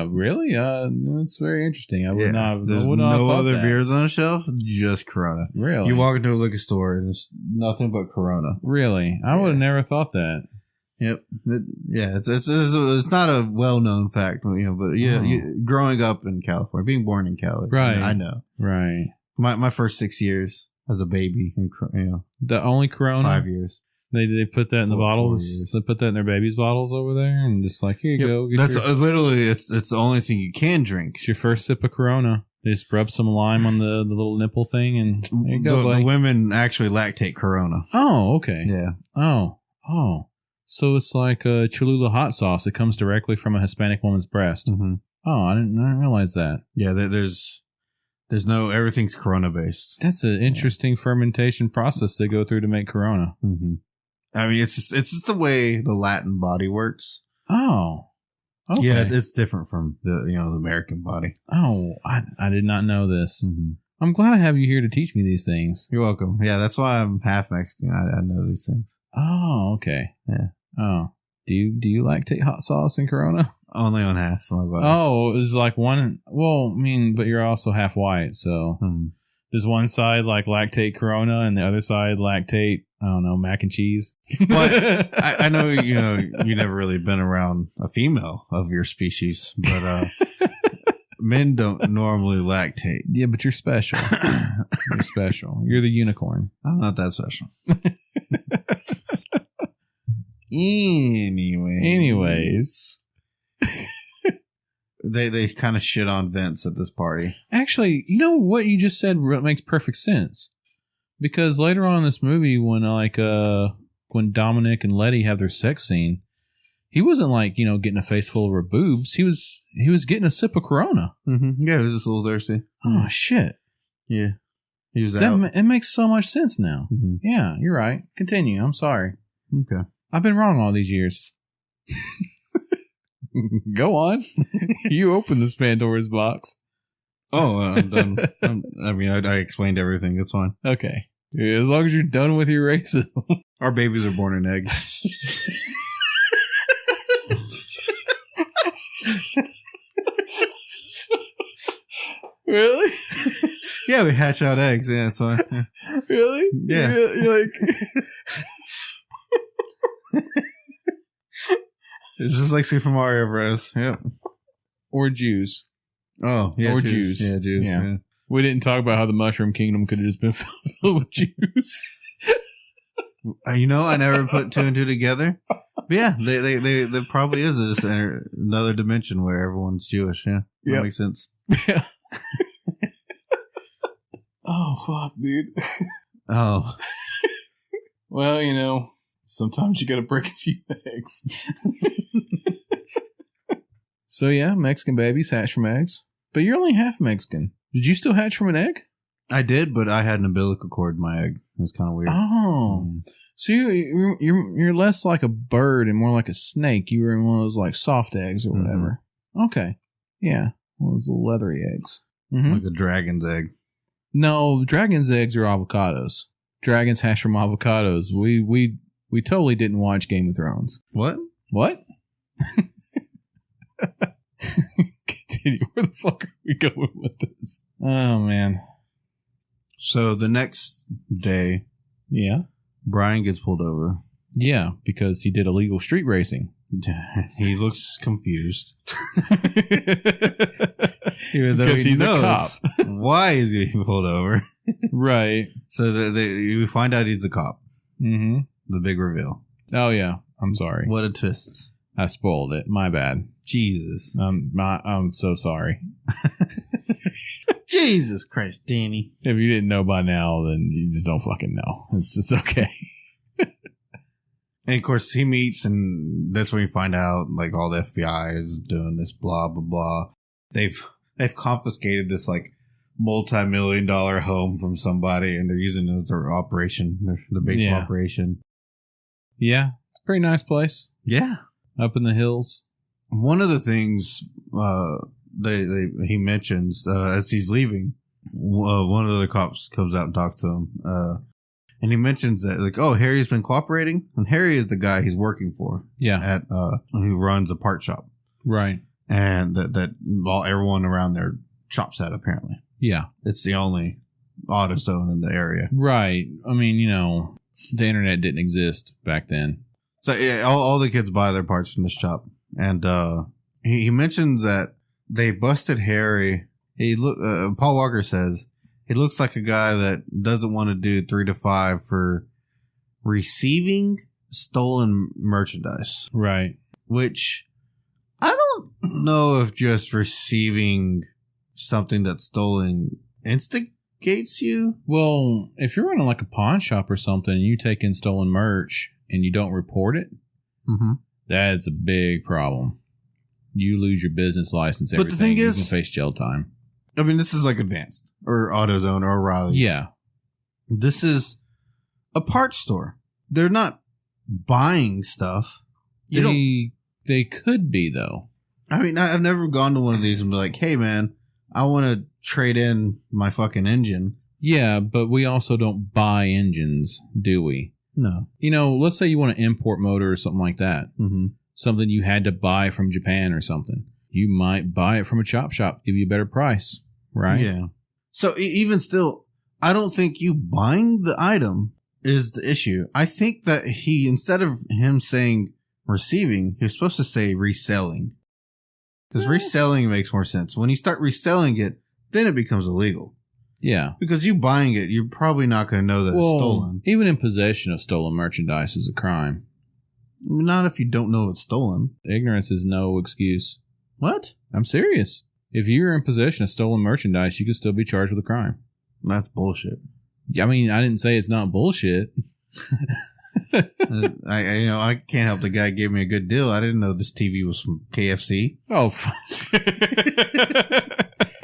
Really? That's very interesting. I would not have There's no other beers on the shelf, just Corona. Really? You walk into a liquor store and it's nothing but Corona. Really? I would have never thought that. Yep. It's not a well-known fact, you know, but growing up in California, being born in Cali, right? I know. Right. My first 6 years as a baby, the only Corona. 5 years. They put that in the bottles. They put that in their babies' bottles over there, and just like, here you go. That's literally it's the only thing you can drink. It's your first sip of Corona. They just rub some lime on the little nipple thing, and there you go. The women actually lactate Corona. Oh, okay. Yeah. Oh. So it's like a Cholula hot sauce. It comes directly from a Hispanic woman's breast. Mm-hmm. Oh, I didn't realize that. Yeah, there's no, everything's Corona based. That's an interesting fermentation process they go through to make Corona. Mm-hmm. I mean, it's just the way the Latin body works. Oh, okay. Yeah, it's different from the American body. Oh, I did not know this. Mm-hmm. I'm glad I have you here to teach me these things. You're welcome. Yeah, that's why I'm half Mexican. I know these things. Oh, okay. Yeah. Oh, do you lactate hot sauce and Corona? Only on half of my body. Oh, it's like one. Well, I mean, but you're also half white, so does one side like lactate Corona and the other side lactate, I don't know, mac and cheese? But I know you never really been around a female of your species, but men don't normally lactate. Yeah, but you're special. You're special. You're the unicorn. I'm not that special. Anyways. They kind of shit on Vince at this party. Actually, you know what you just said makes perfect sense. Because later on in this movie, when Dominic and Letty have their sex scene, he wasn't like, getting a face full of her boobs. He was getting a sip of Corona. Mm-hmm. Yeah, he was just a little thirsty. Oh, shit. Yeah. He was out. It makes so much sense now. Mm-hmm. Yeah, you're right. Continue. I'm sorry. Okay. I've been wrong all these years. Go on. You open this Pandora's box. Oh, I'm done. I explained everything. It's fine. Okay. As long as you're done with your racism. Our babies are born in eggs. Really? Yeah, we hatch out eggs. Yeah, it's fine. Yeah. Really? Yeah. You're like... It's just like Super Mario Bros. Yep. Or Jews. Oh, yeah. Or Jews. Yeah, Jews. Yeah. We didn't talk about how the Mushroom Kingdom could have just been filled with Jews. I never put two and two together. But yeah, there probably is this another dimension where everyone's Jewish. Yeah. That makes sense. Yeah. Oh, fuck, dude. Oh. Well, sometimes you gotta break a few eggs. So yeah, Mexican babies hatch from eggs. But you're only half Mexican. Did you still hatch from an egg? I did, but I had an umbilical cord in my egg. It was kind of weird. Oh. So you're less like a bird and more like a snake. You were in one of those like soft eggs or whatever. Mm-hmm. Okay. Yeah. One of those little leathery eggs. Mm-hmm. Like a dragon's egg. No, dragon's eggs are avocados. Dragons hatch from avocados. We totally didn't watch Game of Thrones. What? Continue. Where the fuck are we going with this? Oh, man. So the next day, yeah, Brian gets pulled over. Yeah, because he did illegal street racing. He looks confused. Even though because he's a cop. why is he pulled over. Right. So we find out he's a cop. Mm-hmm. The big reveal. Oh, yeah. I'm sorry. What a twist. I spoiled it. My bad. Jesus. I'm so sorry. Jesus Christ, Danny. If you didn't know by now, then you just don't fucking know. It's okay. And of course, he meets, and that's when you find out, like, all the FBI is doing this, blah, blah, blah. They've confiscated this, like, multi-million-dollar home from somebody, and they're using it as their operation, the base of operation. Yeah, it's a pretty nice place. Yeah. Up in the hills. One of the things he mentions as he's leaving, one of the cops comes out and talks to him, and he mentions that, like, oh, Harry's been cooperating, and Harry is the guy he's working for. Yeah. At who runs a part shop. Right. And that everyone around there shops at, apparently. Yeah. It's the only AutoZone in the area. Right. I mean, the internet didn't exist back then. So yeah, all the kids buy their parts from this shop. And he mentions that they busted Harry. Paul Walker says he looks like a guy that doesn't want to do 3 to 5 for receiving stolen merchandise. Right. Which I don't know if just receiving something that's stolen instigates you. Well, if you're running like a pawn shop or something and you take in stolen merch and you don't report it, that's a big problem. You lose your business license, everything. But the thing is, you can face jail time. I mean, this is like Advanced or AutoZone or O'Reilly's. Yeah. This is a parts store. They're not buying stuff. They could be, though. I mean, I've never gone to one of these and be like, hey, man, I want to trade in my fucking engine. Yeah, but we also don't buy engines, do we? No. Let's say you want an import motor or something like that. Mm-hmm. Something you had to buy from Japan or something. You might buy it from a chop shop, give you a better price, right? Yeah. So even still, I don't think you buying the item is the issue. I think that instead of him saying receiving, he was supposed to say reselling. Because reselling makes more sense. When you start reselling it, then it becomes illegal. Yeah. Because you buying it, you're probably not going to know that it's stolen. Even in possession of stolen merchandise is a crime. Not if you don't know it's stolen. Ignorance is no excuse. What? I'm serious. If you're in possession of stolen merchandise, you could still be charged with a crime. That's bullshit. I mean, I didn't say it's not bullshit. I can't help the guy gave me a good deal. I didn't know this TV was from KFC. Oh,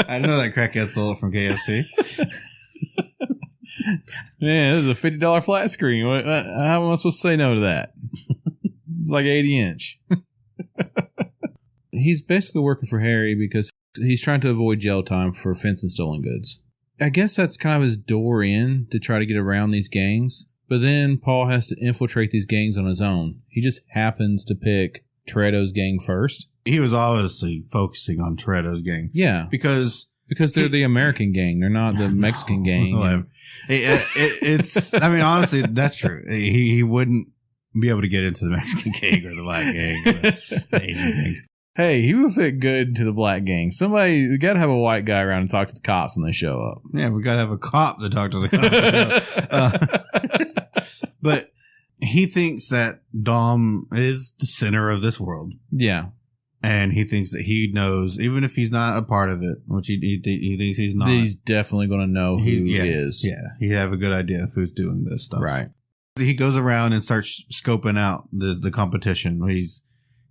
I didn't know that crackhead stole it from KFC. Man, this is a $50 flat screen. How am I supposed to say no to that? It's like 80-inch. He's basically working for Harry because he's trying to avoid jail time for fencing stolen goods. I guess that's kind of his door in to try to get around these gangs. But then Paul has to infiltrate these gangs on his own. He just happens to pick Toretto's gang first. He was obviously focusing on Toretto's gang. Yeah. Because they're the American gang. They're not the Mexican gang. I mean, honestly, that's true. He wouldn't be able to get into the Mexican gang or the black gang or the Asian gang. Hey, he would fit good to the black gang. We got to have a white guy around and talk to the cops when they show up. Yeah, we got to have a cop to talk to the cops. But he thinks that Dom is the center of this world. Yeah. And he thinks that he knows, even if he's not a part of it, which he thinks he's not. He's definitely going to know who he is. Yeah, he'd have a good idea of who's doing this stuff. Right. He goes around and starts scoping out the competition.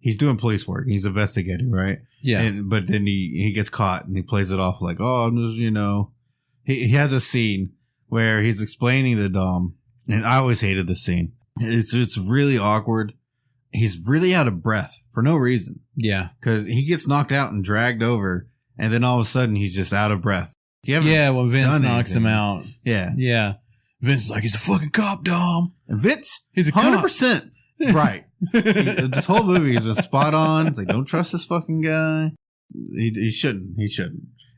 He's doing police work. He's investigating, right? Yeah. But then he gets caught and he plays it off like, oh, I'm just, he has a scene where he's explaining to Dom, and I always hated this scene. It's really awkward. He's really out of breath for no reason. Yeah. Because he gets knocked out and dragged over, and then all of a sudden he's just out of breath. When Vince knocks him out. Yeah. Yeah. Vince is like, he's a fucking cop, Dom. And Vince, he's a 100% cop. Right. This whole movie has been spot on. It's like, don't trust this fucking guy. He shouldn't.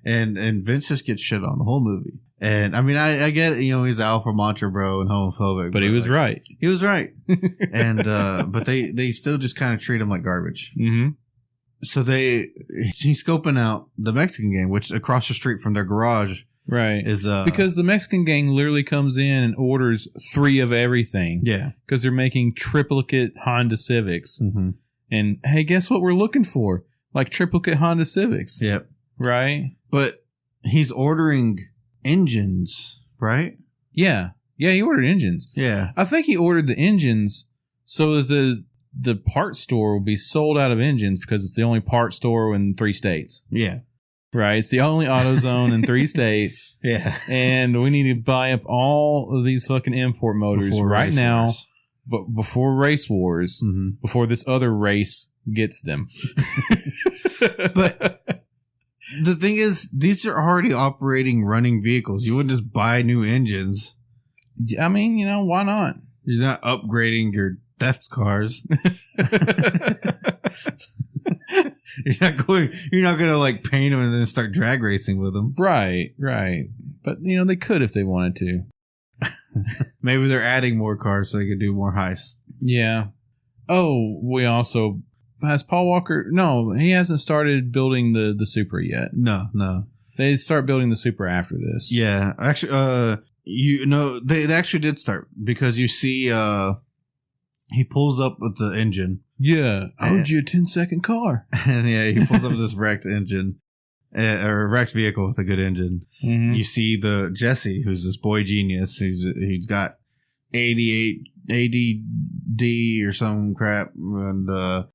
And Vince just gets shit on the whole movie. And I mean, I get it, he's alpha macho bro and homophobic. But he was right. He was right. And, but they still just kind of treat him like garbage. Mm-hmm. So he's scoping out the Mexican gang, which across the street from their garage Right. Is because the Mexican gang literally comes in and orders 3 of everything. Yeah. Because they're making triplicate Honda Civics. Mm-hmm. And hey, guess what we're looking for? Like triplicate Honda Civics. Yep. Right? But he's ordering engines, right? Yeah. Yeah, he ordered engines. Yeah. I think he ordered the engines so that the parts store will be sold out of engines because it's the only parts store in 3 states. Yeah. Right? It's the only AutoZone in 3 states. Yeah. And we need to buy up all of these fucking import motors Before right race now. wars. But before race wars, before this other race gets them. But the thing is, these are already operating running vehicles. You wouldn't just buy new engines. I mean, why not? You're not upgrading your theft cars. You're not going to like paint them and then start drag racing with them. Right. But, they could if they wanted to. Maybe they're adding more cars so they could do more heists. Yeah. Oh, we also... Has Paul Walker... No, he hasn't started building the Supra yet. No. They start building the Supra after this. Yeah. Actually, they actually did start because you see he pulls up with the engine. Yeah. I owed you a 10-second car. And yeah, he pulls up with this wrecked engine. Or wrecked vehicle with a good engine. Mm-hmm. You see the Jesse, who's this boy genius. He's got 88 ADD or some crap, and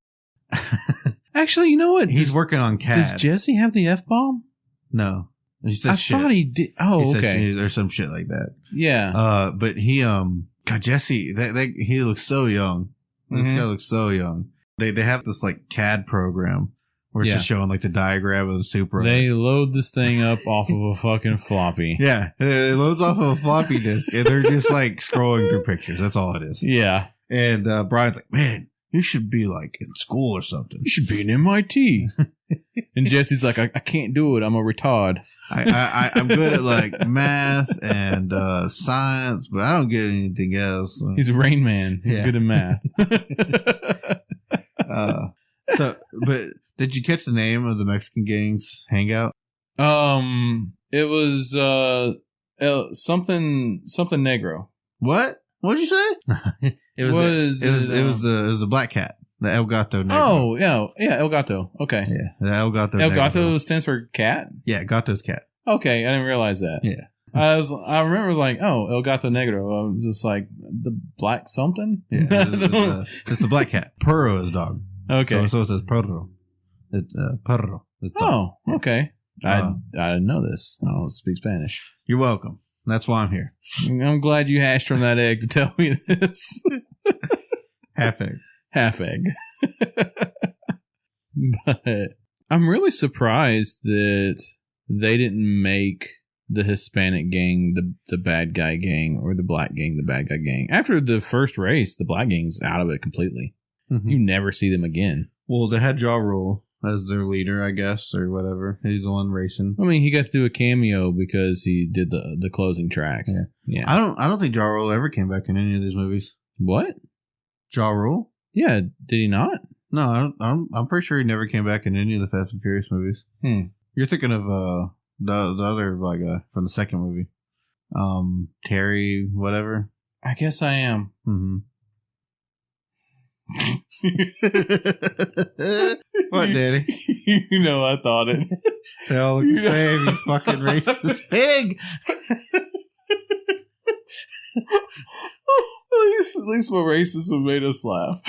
actually, you know what? He's working on CAD. Does Jesse have the F-bomb? No, he said I shit. thought he did. Oh, he okay, or some shit like that. Yeah. But he God, Jesse, he looks so young. This guy looks so young. They have this like CAD program. Where it's just showing like the diagram of the Supra. They load this thing up off of a fucking floppy. Yeah, it loads off of a floppy disk, and they're just like scrolling through pictures. That's all it is. Yeah. And Brian's like, man, you should be like in school or something. You should be in MIT. And Jesse's like, I can't do it. I'm a retard. I'm good at like math and science, but I don't get anything else. He's a Rain Man. He's good at math. But did you catch the name of the Mexican gang's hangout? It was something Negro. What? What did you say? It was the Black Cat, the El Gato Negro. Oh yeah, El Gato. Okay, yeah, the El Gato. El Negro. Gato stands for cat. Yeah, Gato's cat. Okay, I didn't realize that. Yeah. I remember like, oh, El Gato Negro. I was just like the black something. Yeah, it's the Black Cat. Perro is dog. Okay. So it says perro. It's perro. It's dog. Oh, okay. I didn't know this. I don't speak Spanish. You're welcome. That's why I'm here. I'm glad you hashed from that egg to tell me this. Half egg. Half egg. But I'm really surprised that they didn't make the Hispanic gang the bad guy gang or the black gang the bad guy gang. After the first race, the black gang's out of it completely. Mm-hmm. You never see them again. Well, they had Ja Rule as their leader, I guess, or whatever. He's the one racing. I mean, he got to do a cameo because he did the closing track. Yeah. I don't think Ja Rule ever came back in any of these movies. What? Ja Rule? Yeah, did he not? No, I'm pretty sure he never came back in any of the Fast and Furious movies. You're thinking of the other black guy from the second movie, Terry, whatever. I guess I am. Mm-hmm. What, Daddy? You know, I thought it. They all look the same, you fucking racist pig. At least my racism made us laugh.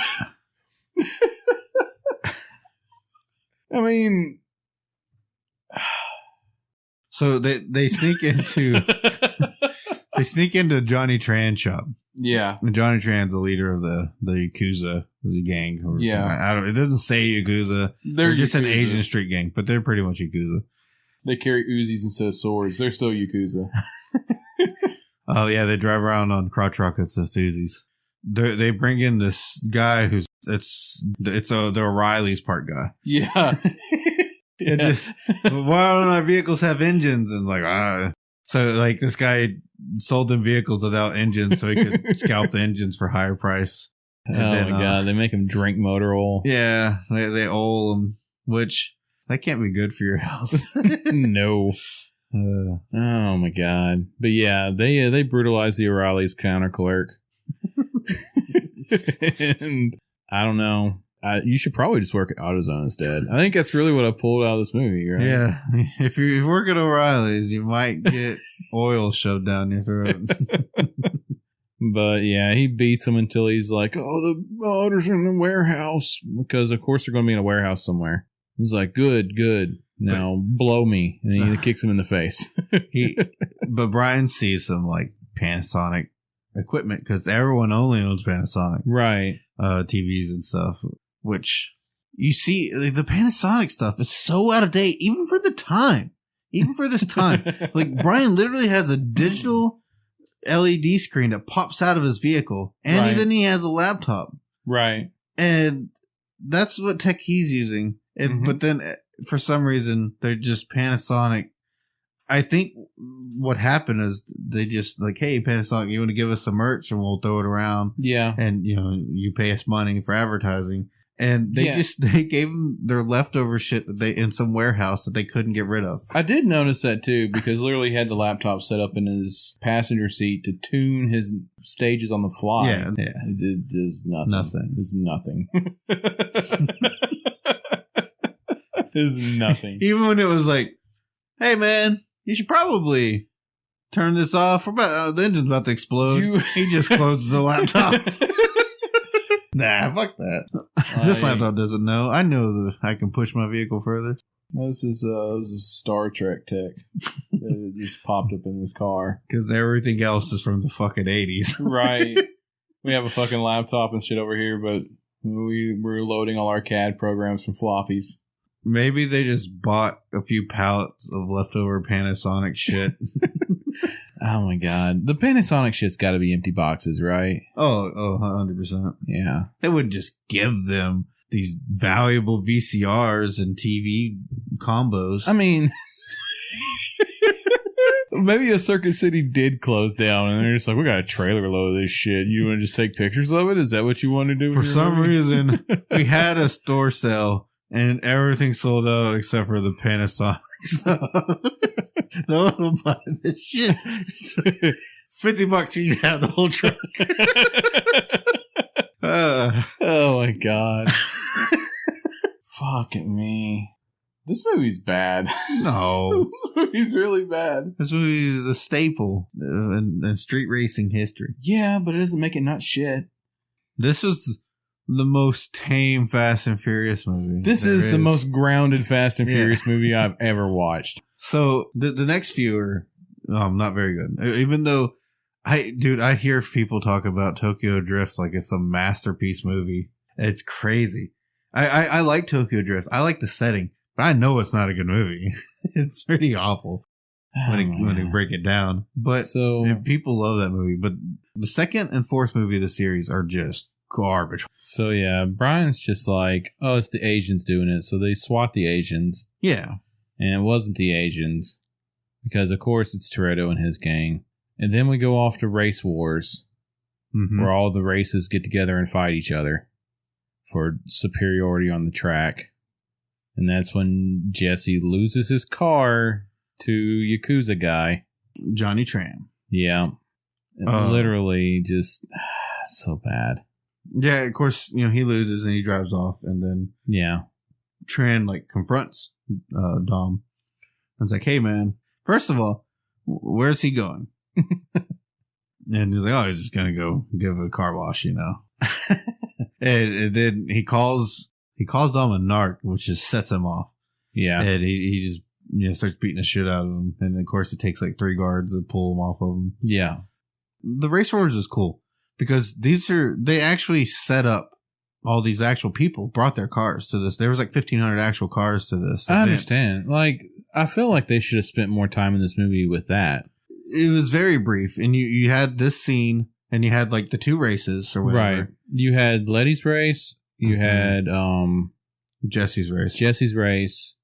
I mean, so they sneak into Johnny Tran's shop. Yeah, and Johnny Tran's the leader of the Yakuza gang. Or, yeah, I don't. It doesn't say Yakuza. They're just an Asian street gang, but they're pretty much Yakuza. They carry Uzis instead of swords. They're still Yakuza. Oh yeah, they drive around on crotch rockets with Uzis. They bring in this guy who's the O'Reilly's part guy. Yeah. It just, why don't our vehicles have engines? And like, so like this guy sold them vehicles without engines so he could scalp the engines for higher price. And my god, they make him drink motor oil. Yeah, they oil them, which that can't be good for your health. No. Oh my god! But yeah, they brutalized the O'Reilly's counter clerk, and I don't know. You should probably just work at AutoZone instead. I think that's really what I pulled out of this movie, right? Yeah, if you work at O'Reilly's, you might get oil shoved down your throat. But yeah, he beats him until he's like, "Oh, the motor's in the warehouse," because of course they're going to be in a warehouse somewhere. He's like, "Good. Now blow me," and he kicks him in the face. But Brian sees some like Panasonic equipment because everyone only owns Panasonic, right? TVs and stuff. Which you see, like, the Panasonic stuff is so out of date, even for the time, even for this time. Like Brian literally has a digital LED screen that pops out of his vehicle, and then he has a laptop, right? And that's what tech he's using. And but then for some reason they're just Panasonic. I think what happened is they just like, hey, Panasonic, you want to give us some merch and we'll throw it around, and you pay us money for advertising. And they gave them their leftover shit that they in some warehouse that they couldn't get rid of. I did notice that too, because literally he had the laptop set up in his passenger seat to tune his stages on the fly. Yeah. There's nothing. There's nothing. There's nothing. Even when it was like, hey man, you should probably turn this off. The engine's about to explode. He just closes the laptop. Nah, fuck that. This laptop doesn't know. I know that I can push my vehicle further. This is Star Trek tech that just popped up in this car. Because everything else is from the fucking 80s. Right. We have a fucking laptop and shit over here, but we're loading all our CAD programs from floppies. Maybe they just bought a few pallets of leftover Panasonic shit. Oh my god. The Panasonic shit's got to be empty boxes, right? Oh, 100%. Yeah. They would just give them these valuable VCRs and TV combos. I mean, maybe a Circuit City did close down and they're just like, we got a trailer load of this shit. You want to just take pictures of it? Is that what you want to do? For some reason, we had a store sale and everything sold out except for the Panasonic stuff. No one will buy this shit. $50 you have the whole truck. Oh my god. Fucking me. This movie's bad. No. This movie's really bad. This movie is a staple in street racing history. Yeah, but it doesn't make it not shit. This was the most tame Fast and Furious movie. This is the most grounded Fast and Furious movie I've ever watched. So the next few are not very good. Even though I hear people talk about Tokyo Drift like it's a masterpiece movie. It's crazy. I like Tokyo Drift. I like the setting, but I know it's not a good movie. It's pretty awful when they break it down. But people love that movie. But the second and fourth movie of the series are just garbage. So yeah, Brian's just like, oh, it's the Asians doing it. So they swat the Asians. Yeah. And it wasn't the Asians. Because of course it's Toretto and his gang. And then we go off to Race Wars. Where all the races get together and fight each other for superiority on the track. And that's when Jesse loses his car to Yakuza guy. Johnny Tran. Yeah. Literally just so bad. Yeah, of course, he loses and he drives off, and then Tran like confronts Dom. And it's like, hey man, first of all, where's he going? And he's like, oh, he's just gonna go give a car wash, and then he calls Dom a narc, which just sets him off. Yeah. And he just starts beating the shit out of him. And of course it takes like 3 guards to pull him off of him. Yeah. The Race Wars is cool. Because they actually set up all these actual people, brought their cars to this. There was like 1,500 actual cars to this event. I understand. Like, I feel like they should have spent more time in this movie with that. It was very brief. And you had this scene, and you had like the 2 races or whatever. Right. You had Letty's race. You had Jesse's race.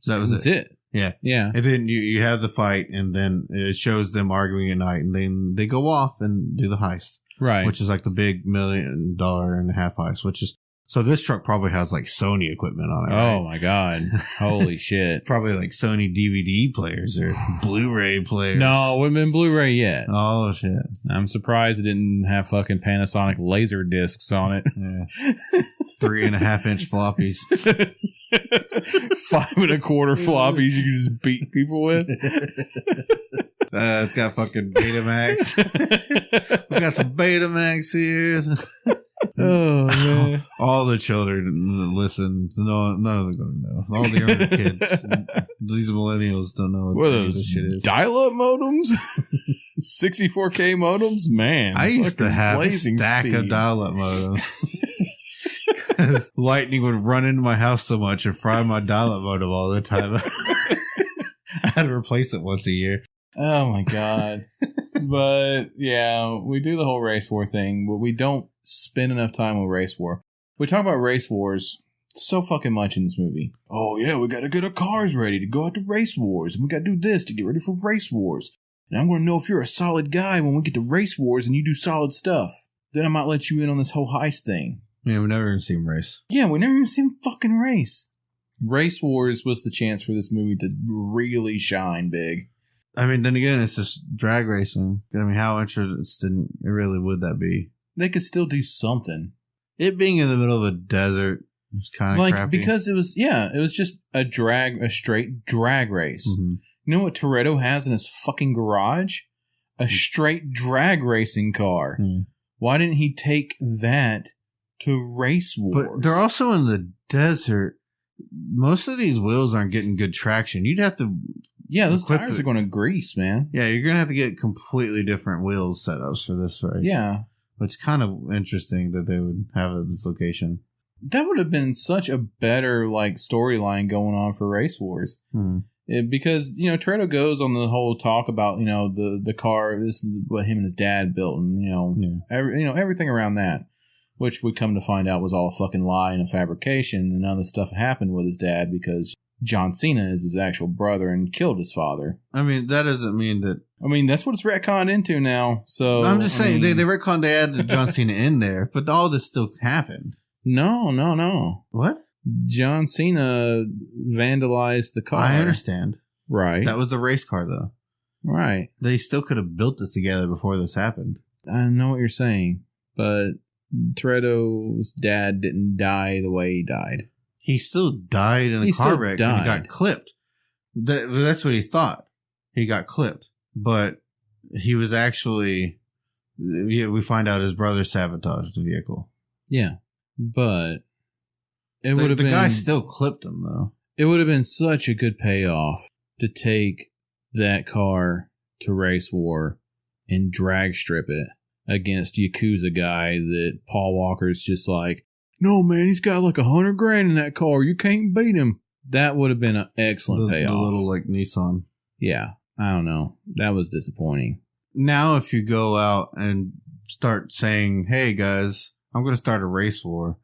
That was it. Yeah. Yeah. And then you have the fight, and then it shows them arguing at night, and then they go off and do the heist. Right. Which is like the big $1.5 million heist, which is So this truck probably has like Sony equipment on it. Oh right? my God. Holy shit. Probably like Sony DVD players or Blu-ray players. No, it wouldn't been Blu-ray yet. Oh shit. I'm surprised it didn't have fucking Panasonic laser discs on it. Yeah. 3.5-inch floppies. 5 1/4 floppies you can just beat people with. It's got fucking Betamax. We got some Betamax here. Oh man! All the children that listen. No, none of them gonna know. All the younger kids. These millennials don't know What any of those this shit is. dial-up modems? 64K modems? Man, I used to fucking have a blazing stack speed. of dial-up modems. Because lightning would run into my house so much and fry my dial-up modem all the time. I had to replace it once a year. Oh my God. But yeah, we do the whole race war thing, but we don't spend enough time with race war. We talk about race wars so fucking much in this movie. Oh yeah, we gotta get our cars ready to go out to race wars, and we gotta do this to get ready for race wars. And I'm gonna know if you're a solid guy when we get to race wars and you do solid stuff. Then I might let you in on this whole heist thing. Yeah, we've never even seen race. Yeah, we never even seen fucking race. Race wars was the chance for this movie to really shine big. I mean, then again, it's just drag racing. I mean, how interested really would that be? They could still do something. It being in the middle of a desert was kind of Like, crappy. because it was just a straight drag race. Mm-hmm. You know what Toretto has in his fucking garage? A straight drag racing car. Mm. Why didn't he take that to race wars? But they're also in the desert. Most of these wheels aren't getting good traction. You'd have to... Yeah, those tires are going to grease, man. Yeah, you're going to have to get completely different wheel setups for this race. Yeah. It's kind of interesting that they would have at this location. That would have been such a better like storyline going on for Race Wars. Because, you know, Toretto goes on the whole talk about, you know, the car, this is what him and his dad built, and, you know, everything around that, which we come to find out was all a fucking lie and a fabrication, and none of the stuff happened with his dad because John Cena is his actual brother and killed his father. I mean, that doesn't mean that... I mean, that's what it's retconned into now, so... I'm just saying, they retconned, they added John Cena in there, but all this still happened. No. What? John Cena vandalized the car. I understand. Right. That was a race car, though. Right. They still could have built this together before this happened. I know what you're saying, but Toretto's dad didn't die the way he died. He still died in a car wreck and he got clipped. That's what he thought. He got clipped. But he was actually... we find out his brother sabotaged the vehicle. Yeah. But... it would have been... The guy still clipped him, though. It would have been such a good payoff to take that car to Race War and drag strip it against Yakuza guy that Paul Walker's just like, no, man, he's got like $100,000 in that car. You can't beat him. That would have been an excellent payoff. The little, like, Nissan. Yeah. I don't know. That was disappointing. Now, if you go out and start saying, hey, guys, I'm going to start a race war.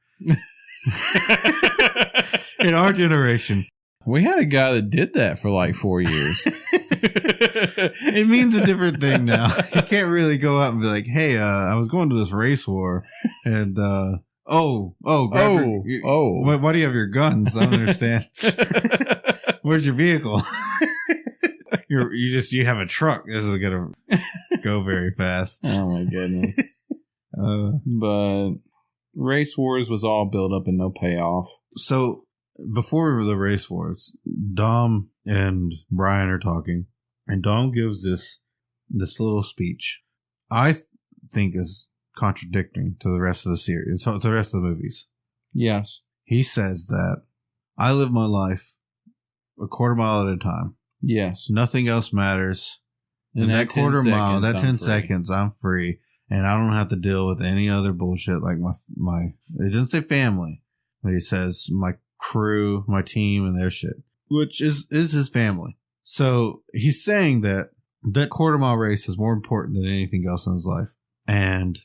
In our generation. We had a guy that did that for like 4 years. It means a different thing now. You can't really go out and be like, hey, I was going to this race war and, why do you have your guns? I don't understand. Where's your vehicle? You have a truck. This is going to go very fast. Oh my goodness. But Race Wars was all built up and no payoff. So before the Race Wars, Dom and Brian are talking, and Dom gives this little speech. I think is contradicting to the rest of the series, to the rest of the movies. Yes. He says that I live my life a quarter mile at a time. Yes. Nothing else matters. In that quarter mile, that 10 seconds, I'm free. And I don't have to deal with any other bullshit like my it doesn't say family, but he says my crew, my team, and their shit, which is his family. So he's saying that quarter mile race is more important than anything else in his life. And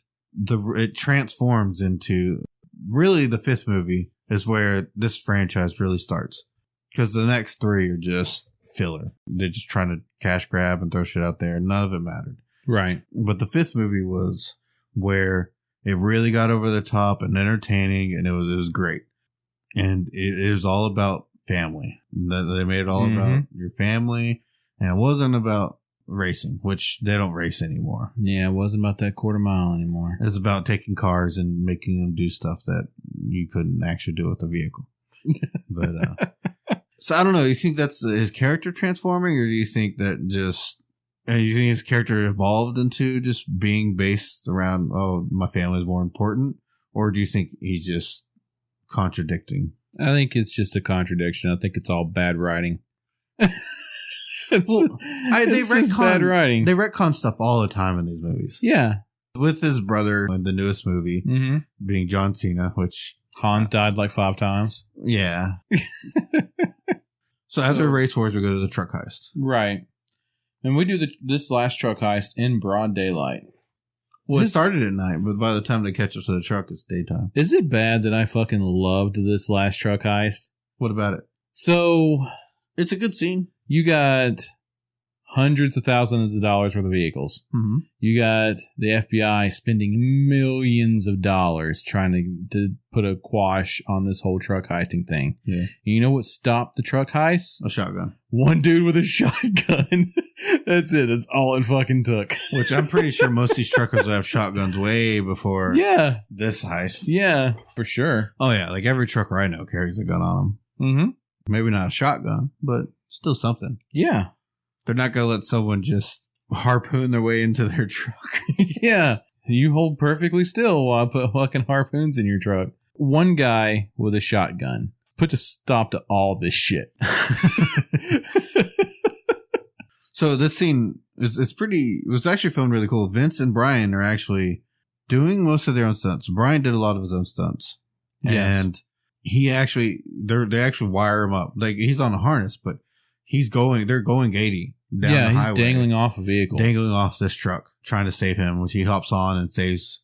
it transforms into really the fifth movie is where this franchise really starts. Because the next three are just filler. They're just trying to cash grab and throw shit out there. None of it mattered. Right. But the fifth movie was where It really got over the top and entertaining, and it was great. And it was all about family. They made it all about your family, and it wasn't about racing, which they don't race anymore. Yeah, it wasn't about that quarter mile anymore. It's about taking cars and making them do stuff that you couldn't actually do with a vehicle. But so I don't know. You think that's his character transforming, or do you think that just you think his character evolved into just being based around, oh, my family is more important, or do you think he's just contradicting? I think it's just a contradiction. I think it's all bad writing. It's just bad writing. They retcon stuff all the time in these movies. Yeah. With his brother in the newest movie being John Cena, which Hans died like 5 times. Yeah. So after Race Wars, we go to the truck heist. Right. And we do this last truck heist in broad daylight. Well, it started at night, but by the time they catch up to the truck, it's daytime. Is it bad that I fucking loved this last truck heist? What about it? So, it's a good scene. You got hundreds of thousands of dollars worth of vehicles. Mm-hmm. You got the FBI spending millions of dollars trying to put a quash on this whole truck heisting thing. Yeah. And you know what stopped the truck heist? A shotgun. One dude with a shotgun. That's it. That's all it fucking took. Which I'm pretty sure most of these truckers will have shotguns way before this heist. Yeah, for sure. Oh, yeah. Like every trucker I know carries a gun on them. Mm-hmm. Maybe not a shotgun, but still something. Yeah. They're not going to let someone just harpoon their way into their truck. Yeah. You hold perfectly still while I put fucking harpoons in your truck. One guy with a shotgun put a stop to all this shit. So this scene it was actually filmed really cool. Vince and Brian are actually doing most of their own stunts. Brian did a lot of his own stunts. Yes. And they actually wire him up. Like he's on a harness, but they're going 80 down the highway. He's dangling off a vehicle. Dangling off this truck, trying to save him, which he hops on and saves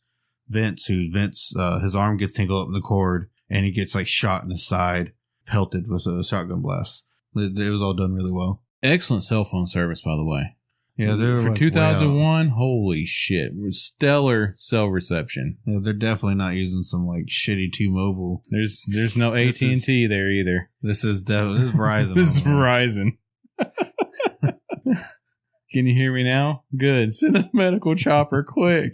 Vince, his arm gets tangled up in the cord and he gets like shot in the side, pelted with a shotgun blast. It was all done really well. Excellent cell phone service, by the way. Yeah, for like 2001, holy shit. Stellar cell reception. Yeah, they're definitely not using some like shitty T-Mobile. There's no AT&T there either. This is Verizon. This is Verizon. Can you hear me now? Good. Send a medical chopper quick.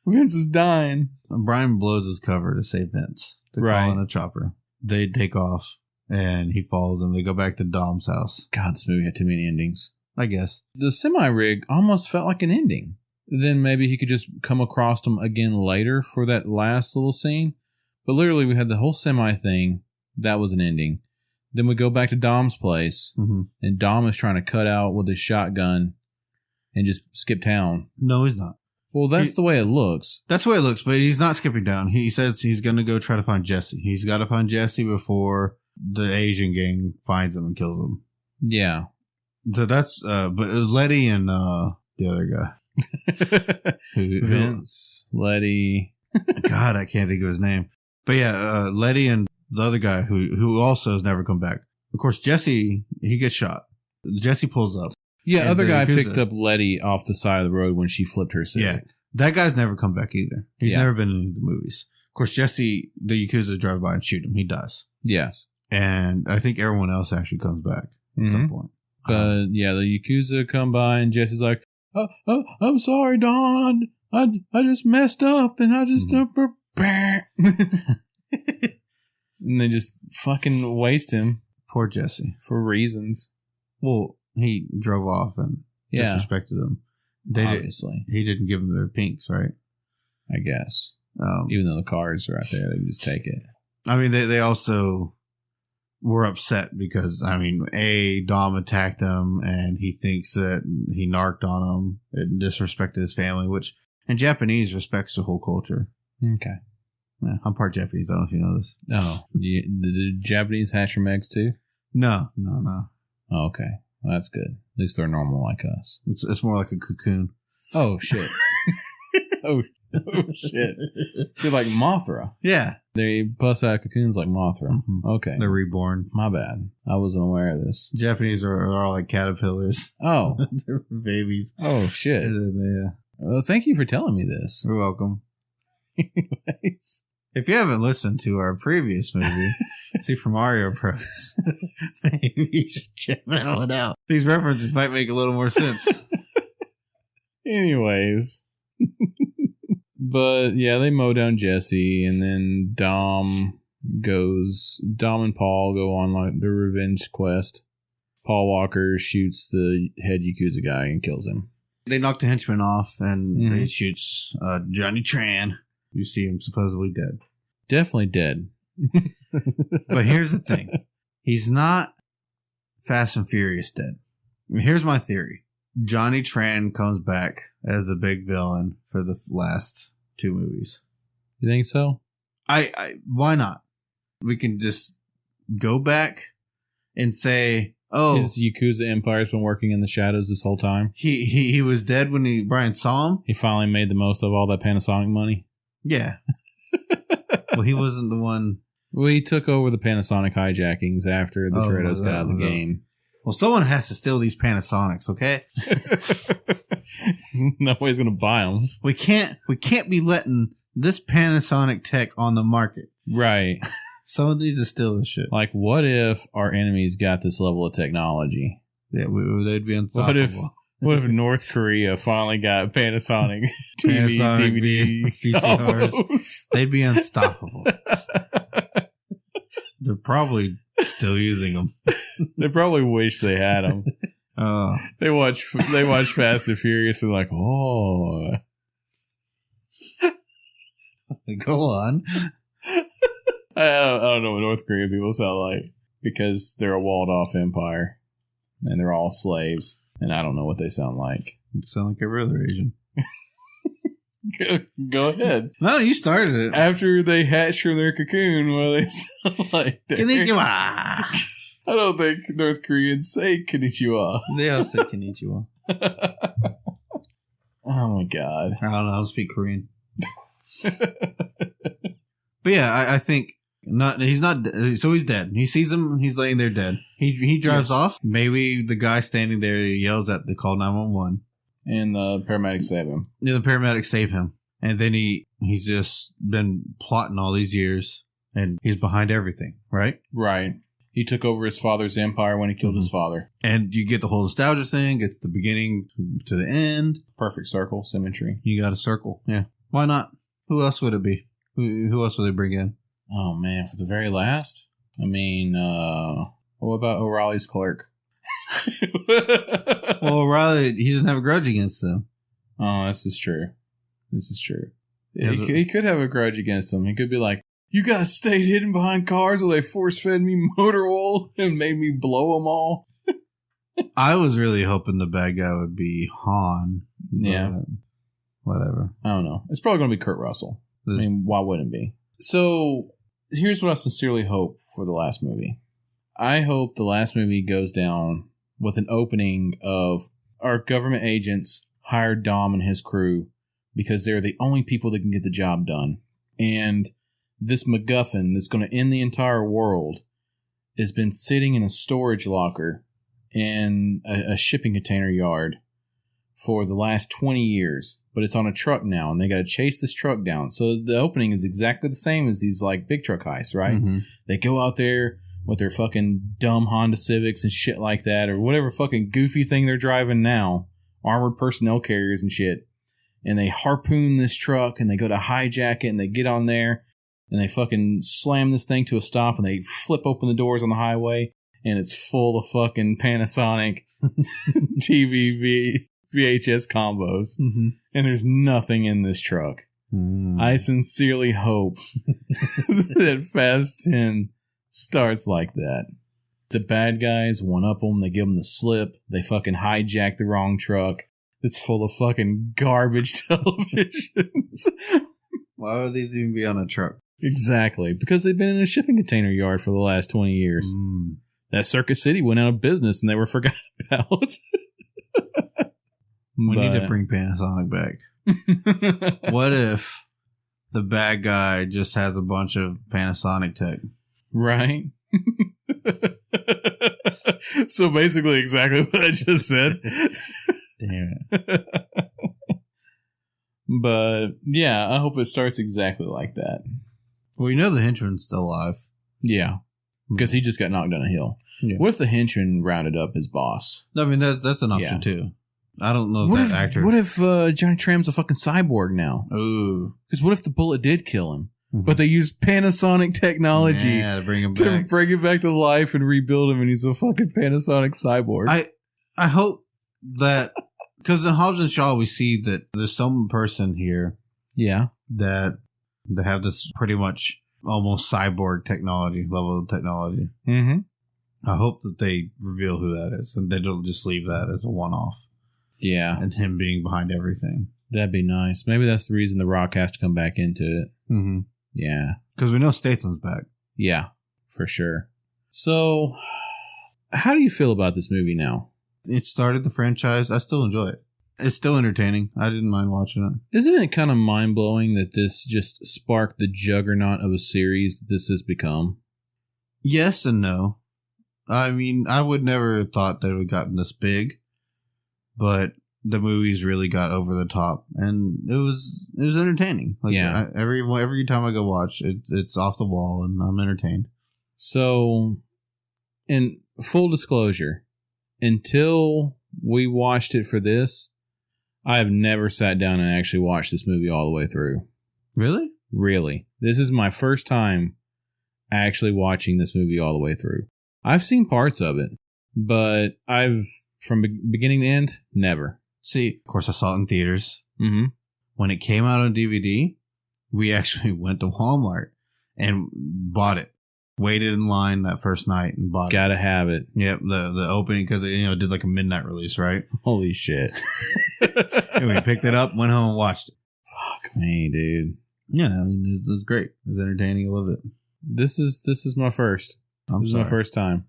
Vince is dying. Brian blows his cover to save Vince. To call in a chopper. They take off and he follows them. They go back to Dom's house. God, this movie had too many endings. I guess. The semi-rig almost felt like an ending. Then maybe he could just come across them again later for that last little scene. But literally, we had the whole semi thing. That was an ending. Then we go back to Dom's place. Mm-hmm. And Dom is trying to cut out with his shotgun and just skip town. No, he's not. Well, that's the way it looks. That's the way it looks, but he's not skipping down. He says he's going to go try to find Jesse. He's got to find Jesse before the Asian gang finds him and kills him. Yeah. So that's, but it was Letty and the other guy. Vince, Letty. God, I can't think of his name. But yeah, Letty and the other guy who also has never come back. Of course, Jesse, he gets shot. Jesse pulls up. Yeah, other guy picked up Letty off the side of the road when she flipped her Civic. Yeah, that guy's never come back either. He's never been in the movies. Of course, Jesse, the Yakuza drive by and shoot him. He dies. Yes. And I think everyone else actually comes back at some point. But yeah, the Yakuza come by and Jesse's like, oh, I'm sorry, Don. I just messed up and I just... and they just fucking waste him. Poor Jesse. For reasons. Well, he drove off and disrespected them. Obviously. He didn't give them their pinks, right? I guess. Even though the cars are out there, they can just take it. I mean, they also were upset because, I mean, Dom attacked them and he thinks that he narked on him and disrespected his family, which in Japanese respects the whole culture. Okay. Yeah, I'm part Japanese. I don't know if you know this. Oh, the Japanese hatch from eggs too? No. Oh, okay. Well, that's good. At least they're normal like us. It's more like a cocoon. Oh, shit. Oh, shit. They're like Mothra. Yeah. They bust out cocoons like Mothra. Mm-hmm. Okay. They're reborn. My bad. I wasn't aware of this. Japanese are all like caterpillars. Oh. They're babies. Oh, shit. Yeah. Well, thank you for telling me this. You're welcome. Anyways. If you haven't listened to our previous movie, Super Mario Bros., maybe you should check that one out. These references might make a little more sense. Anyways. But yeah, they mow down Jesse, and then Dom and Paul go on like the revenge quest. Paul Walker shoots the head Yakuza guy and kills him. They knock the henchman off, and they shoots Johnny Tran. You see him supposedly dead. Definitely dead. But here's the thing. He's not Fast and Furious dead. I mean, here's my theory. Johnny Tran comes back as the big villain for the last 2 movies. You think so? Why not? We can just go back and say, oh, his Yakuza empire's been working in the shadows this whole time. He was dead when Brian saw him. He finally made the most of all that Panasonic money. Yeah. Well, he wasn't the one. Well, he took over the Panasonic hijackings after the Toretto's got out of the game. Well, someone has to steal these Panasonics, okay? Nobody's gonna buy them. We can't be letting this Panasonic tech on the market. Right. Someone needs to steal this shit. Like, what if our enemies got this level of technology? Yeah, they'd be unstoppable. What if North Korea finally got Panasonic TV, DVD, VCRs? They'd be unstoppable. They're probably still using them. They probably wish they had them. They watch Fast and Furious and like, oh. Go on. I don't know what North Korean people sound like because they're a walled off empire and they're all slaves. And I don't know what they sound like. You sound like every other Asian. Go ahead. No, you started it. After they hatch from their cocoon, well, they sound like Konnichiwa. I don't think North Koreans say konnichiwa. They all say konnichiwa. Oh my god. I don't know. I don't speak Korean. But yeah, I think he's not. So he's dead. He sees him. He's laying there dead. He drives off. Maybe the guy standing there yells at the call 911, and the paramedics save him. Yeah, the paramedics save him, and then he's just been plotting all these years, and he's behind everything. Right. Right. He took over his father's empire when he killed his father. And you get the whole nostalgia thing. It's the beginning to the end. Perfect circle symmetry. You got a circle. Yeah. Why not? Who else would it be? Who else would they bring in? Oh, man. For the very last? I mean, what about O'Reilly's clerk? Well, O'Reilly, he doesn't have a grudge against them. Oh, this is true. Yeah, he could have a grudge against them. He could be like, you guys stayed hidden behind cars while they force-fed me motor oil and made me blow them all. I was really hoping the bad guy would be Han. Yeah. Whatever. I don't know. It's probably going to be Kurt Russell. I mean, why wouldn't it be? So, here's what I sincerely hope for the last movie. I hope the last movie goes down with an opening of our government agents hired Dom and his crew because they're the only people that can get the job done. And this MacGuffin that's going to end the entire world has been sitting in a storage locker in a shipping container yard for the last 20 years. But it's on a truck now, and they got to chase this truck down. So the opening is exactly the same as these like big truck heists, right? Mm-hmm. They go out there with their fucking dumb Honda Civics and shit like that, or whatever fucking goofy thing they're driving now, armored personnel carriers and shit. And they harpoon this truck, and they go to hijack it, and they get on there, and they fucking slam this thing to a stop, and they flip open the doors on the highway, and it's full of fucking Panasonic TV VHS combos. Mm-hmm. And there's nothing in this truck. I sincerely hope that Fast 10 starts like that. The bad guys one-up them, they give them the slip, they fucking hijack the wrong truck that's full of fucking garbage televisions. Why would these even be on a truck? Exactly, because they've been in a shipping container yard for the last 20 years. That Circuit City went out of business and they were forgotten about. We need to bring Panasonic back. What if the bad guy just has a bunch of Panasonic tech? Right. So basically exactly what I just said. Damn it. But yeah, I hope it starts exactly like that. Well, you know the henchman's still alive. Yeah, because he just got knocked down a hill. Yeah. What if the henchman rounded up his boss? I mean, that's an option too. I don't know What if if that actor. What if Johnny Tram's a fucking cyborg now? Ooh. Because what if the bullet did kill him? But they used Panasonic technology to bring him to back. bring him back to life and rebuild him, and he's a fucking Panasonic cyborg. I hope that, because in Hobbs and Shaw we see that there's some person here, that they have this pretty much almost cyborg technology, level of technology. Mm-hmm. I hope that they reveal who that is, and they don't just leave that as a one-off. Yeah, and him being behind everything. That'd be nice. Maybe that's the reason The Rock has to come back into it. Mm-hmm. Yeah. Because we know Statham's back. Yeah, for sure. So, how do you feel about this movie now? It started the franchise. I still enjoy it. It's still entertaining. I didn't mind watching it. Isn't it kind of mind-blowing that this just sparked the juggernaut of a series that this has become? Yes and no. I mean, I would never have thought that it would have gotten this big, but the movies really got over the top, and it was entertaining. Like, yeah. Every time I go watch, it's off the wall, and I'm entertained. So, in full disclosure, until we watched it for this, I have never sat down and actually watched this movie all the way through. Really? Really. This is my first time actually watching this movie all the way through. I've seen parts of it, but from beginning to end, never. See, of course, I saw it in theaters. Mm-hmm. When it came out on DVD, we actually went to Walmart and bought it. Waited in line that first night and bought it. Gotta have it. Yep, the opening, because it did like a midnight release, right? Holy shit. And we picked it up, went home and watched it. Fuck me, dude. Yeah, I mean, it was great. It was entertaining. I loved it. This is my first. This is my first time.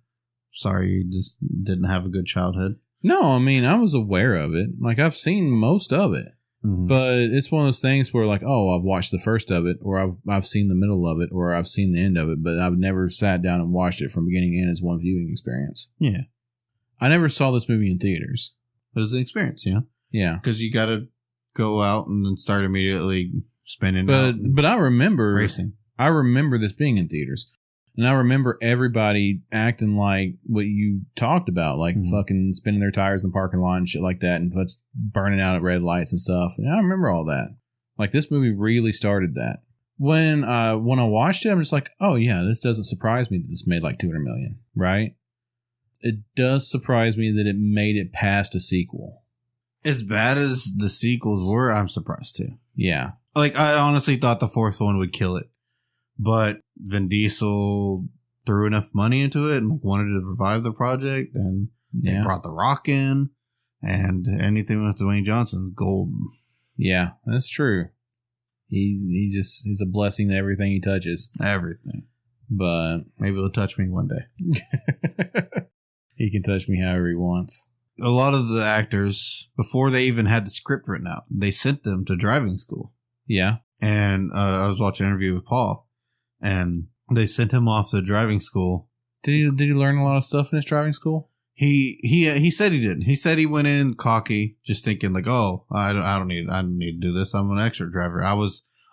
Sorry you just didn't have a good childhood. No, I mean, I was aware of it. Like, I've seen most of it. Mm-hmm. But it's one of those things where, like, oh, I've watched the first of it, or I've seen the middle of it, or I've seen the end of it, but I've never sat down and watched it from beginning to end as one viewing experience. Yeah. I never saw this movie in theaters. It was an experience, Yeah. Because you got to go out and then start immediately spending But I remember racing. I remember this being in theaters. And I remember everybody acting like what you talked about, like fucking spinning their tires in the parking lot and shit like that, and burning out at red lights and stuff. And I remember all that. Like, this movie really started that. When I watched it, I'm just like, oh yeah, this doesn't surprise me that this made like $200 million, right? It does surprise me that it made it past a sequel. As bad as the sequels were, I'm surprised too. Yeah. Like, I honestly thought the fourth one would kill it. But Vin Diesel threw enough money into it and like wanted to revive the project, and they brought The Rock in, and anything with Dwayne Johnson's golden. Yeah, that's true. He's a blessing to everything he touches. Everything. But maybe he'll touch me one day. He can touch me however he wants. A lot of the actors, before they even had the script written out, they sent them to driving school. Yeah. And I was watching an interview with Paul. And they sent him off to driving school. Did he learn a lot of stuff in his driving school? He said he did. He said he went in cocky, just thinking like, oh, I don't need to do this. I'm an extra driver.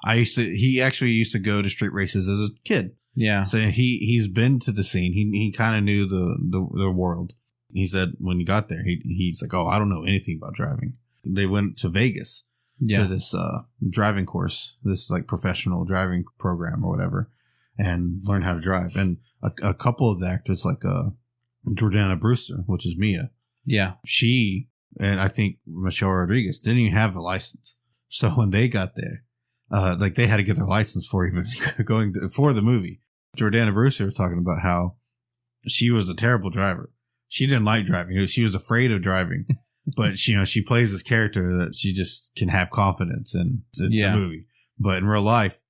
He actually used to go to street races as a kid. Yeah. So he's been to the scene. He kind of knew the world. He said when he got there, he's like, oh, I don't know anything about driving. They went to Vegas. To this driving course, this like professional driving program or whatever, and learn how to drive. And a couple of the actors, like Jordana Brewster, which is Mia, she and I think Michelle Rodriguez didn't even have a license. So when they got there, like they had to get their license for even for the movie. Jordana Brewster was talking about how she was a terrible driver. She didn't like driving. She was afraid of driving. But she plays this character that she just can have confidence in. It's a movie. But in real life,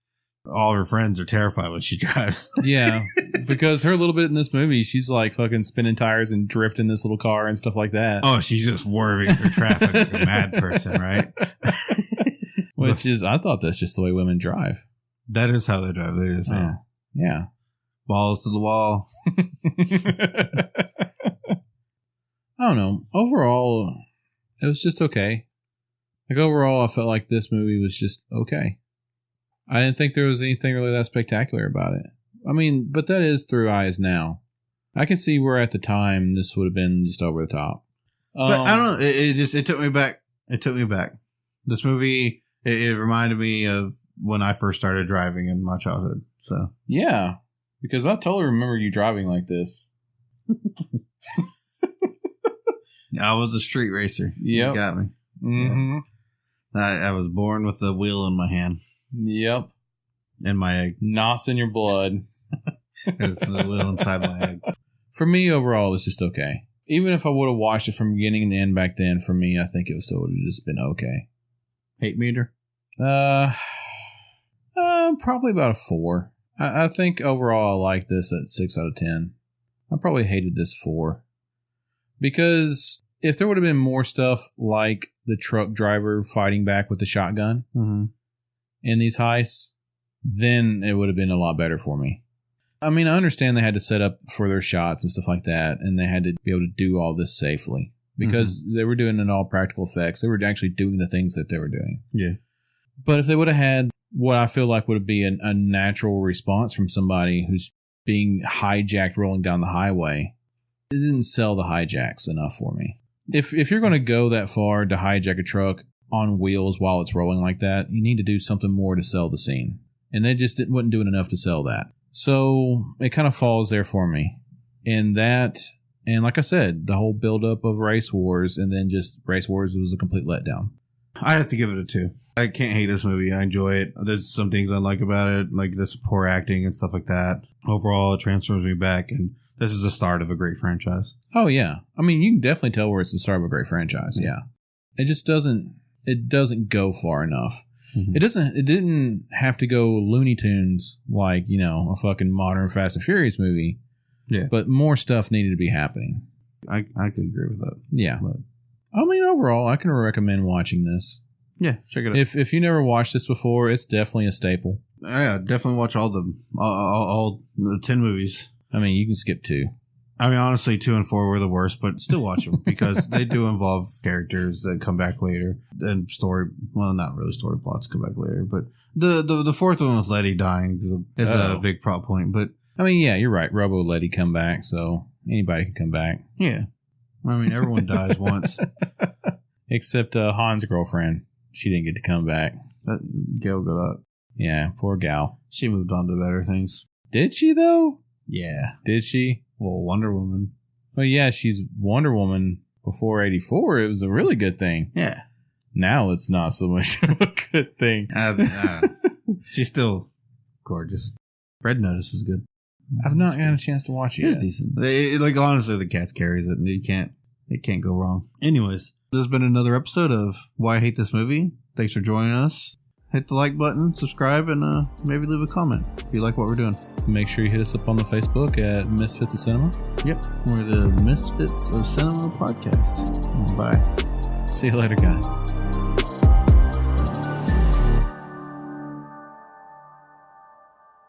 all her friends are terrified when she drives. Yeah, because her little bit in this movie, she's like fucking spinning tires and drifting this little car and stuff like that. Oh, she's just whirring through traffic like a mad person, right? I thought that's just the way women drive. That is how they drive. They just yeah, balls to the wall. I don't know. Overall, it was just okay. Like overall, I felt like this movie was just okay. I didn't think there was anything really that spectacular about it. I mean, but that is through eyes now. I can see where at the time this would have been just over the top. But I don't know. It took me back. It took me back. This movie, it reminded me of when I first started driving in my childhood. So yeah, because I totally remember you driving like this. I was a street racer. Yep. You got me. Mm-hmm. I was born with a wheel in my hand. Yep. And my egg. Nos in your blood. There's the wheel inside my egg. For me, overall, it was just okay. Even if I would have watched it from beginning to end back then, for me, I think it still would have just been okay. Hate meter? Probably about a 4. I think overall I like this at 6 out of 10. I probably hated this 4. Because if there would have been more stuff like the truck driver fighting back with the shotgun in these heists, then it would have been a lot better for me. I mean, I understand they had to set up for their shots and stuff like that, and they had to be able to do all this safely because they were doing it in all practical effects. They were actually doing the things that they were doing. Yeah. But if they would have had what I feel like would be a natural response from somebody who's being hijacked rolling down the highway, it didn't sell the hijacks enough for me. If you're going to go that far to hijack a truck on wheels while it's rolling like that, you need to do something more to sell the scene. And they just wasn't doing enough to sell that. So it kind of falls there for me. And that, and like I said, the whole buildup of Race Wars, and then just Race Wars was a complete letdown. I have to give it a 2. I can't hate this movie. I enjoy it. There's some things I like about it, like this poor acting and stuff like that. Overall, it transfers me back, and this is the start of a great franchise. Oh, yeah. I mean, you can definitely tell where it's the start of a great franchise, yeah. It just doesn't go far enough. It didn't have to go Looney Tunes like, a fucking modern Fast and Furious movie. Yeah. But more stuff needed to be happening. I could agree with that. Yeah. But I mean, overall, I can recommend watching this. Yeah, check it out. If you never watched this before, it's definitely a staple. Yeah, definitely watch all the 10 movies. I mean, you can skip 2. I mean, honestly, 2 and 4 were the worst, but still watch them because they do involve characters that come back later and not really story plots come back later, but the fourth one with Letty dying is a big plot point. But I mean, yeah, you're right. Robo Letty come back, so anybody can come back. Yeah, I mean, everyone dies once, except Han's girlfriend. She didn't get to come back. Gail got up. Yeah, poor gal. She moved on to better things. Did she though? Yeah. Did she? Well, Wonder Woman. Well, yeah, she's Wonder Woman before 84. It was a really good thing. Yeah. Now it's not so much of a good thing. She's still gorgeous. Red Notice was good. I've not gotten a chance to watch it yet. It's decent. Honestly, the cast carries it, and it can't go wrong. Anyways, this has been another episode of Why I Hate This Movie. Thanks for joining us. Hit the like button, subscribe, and maybe leave a comment if you like what we're doing. Make sure you hit us up on the Facebook at Misfits of Cinema. Yep, we're the Misfits of Cinema podcast. Bye. See you later, guys.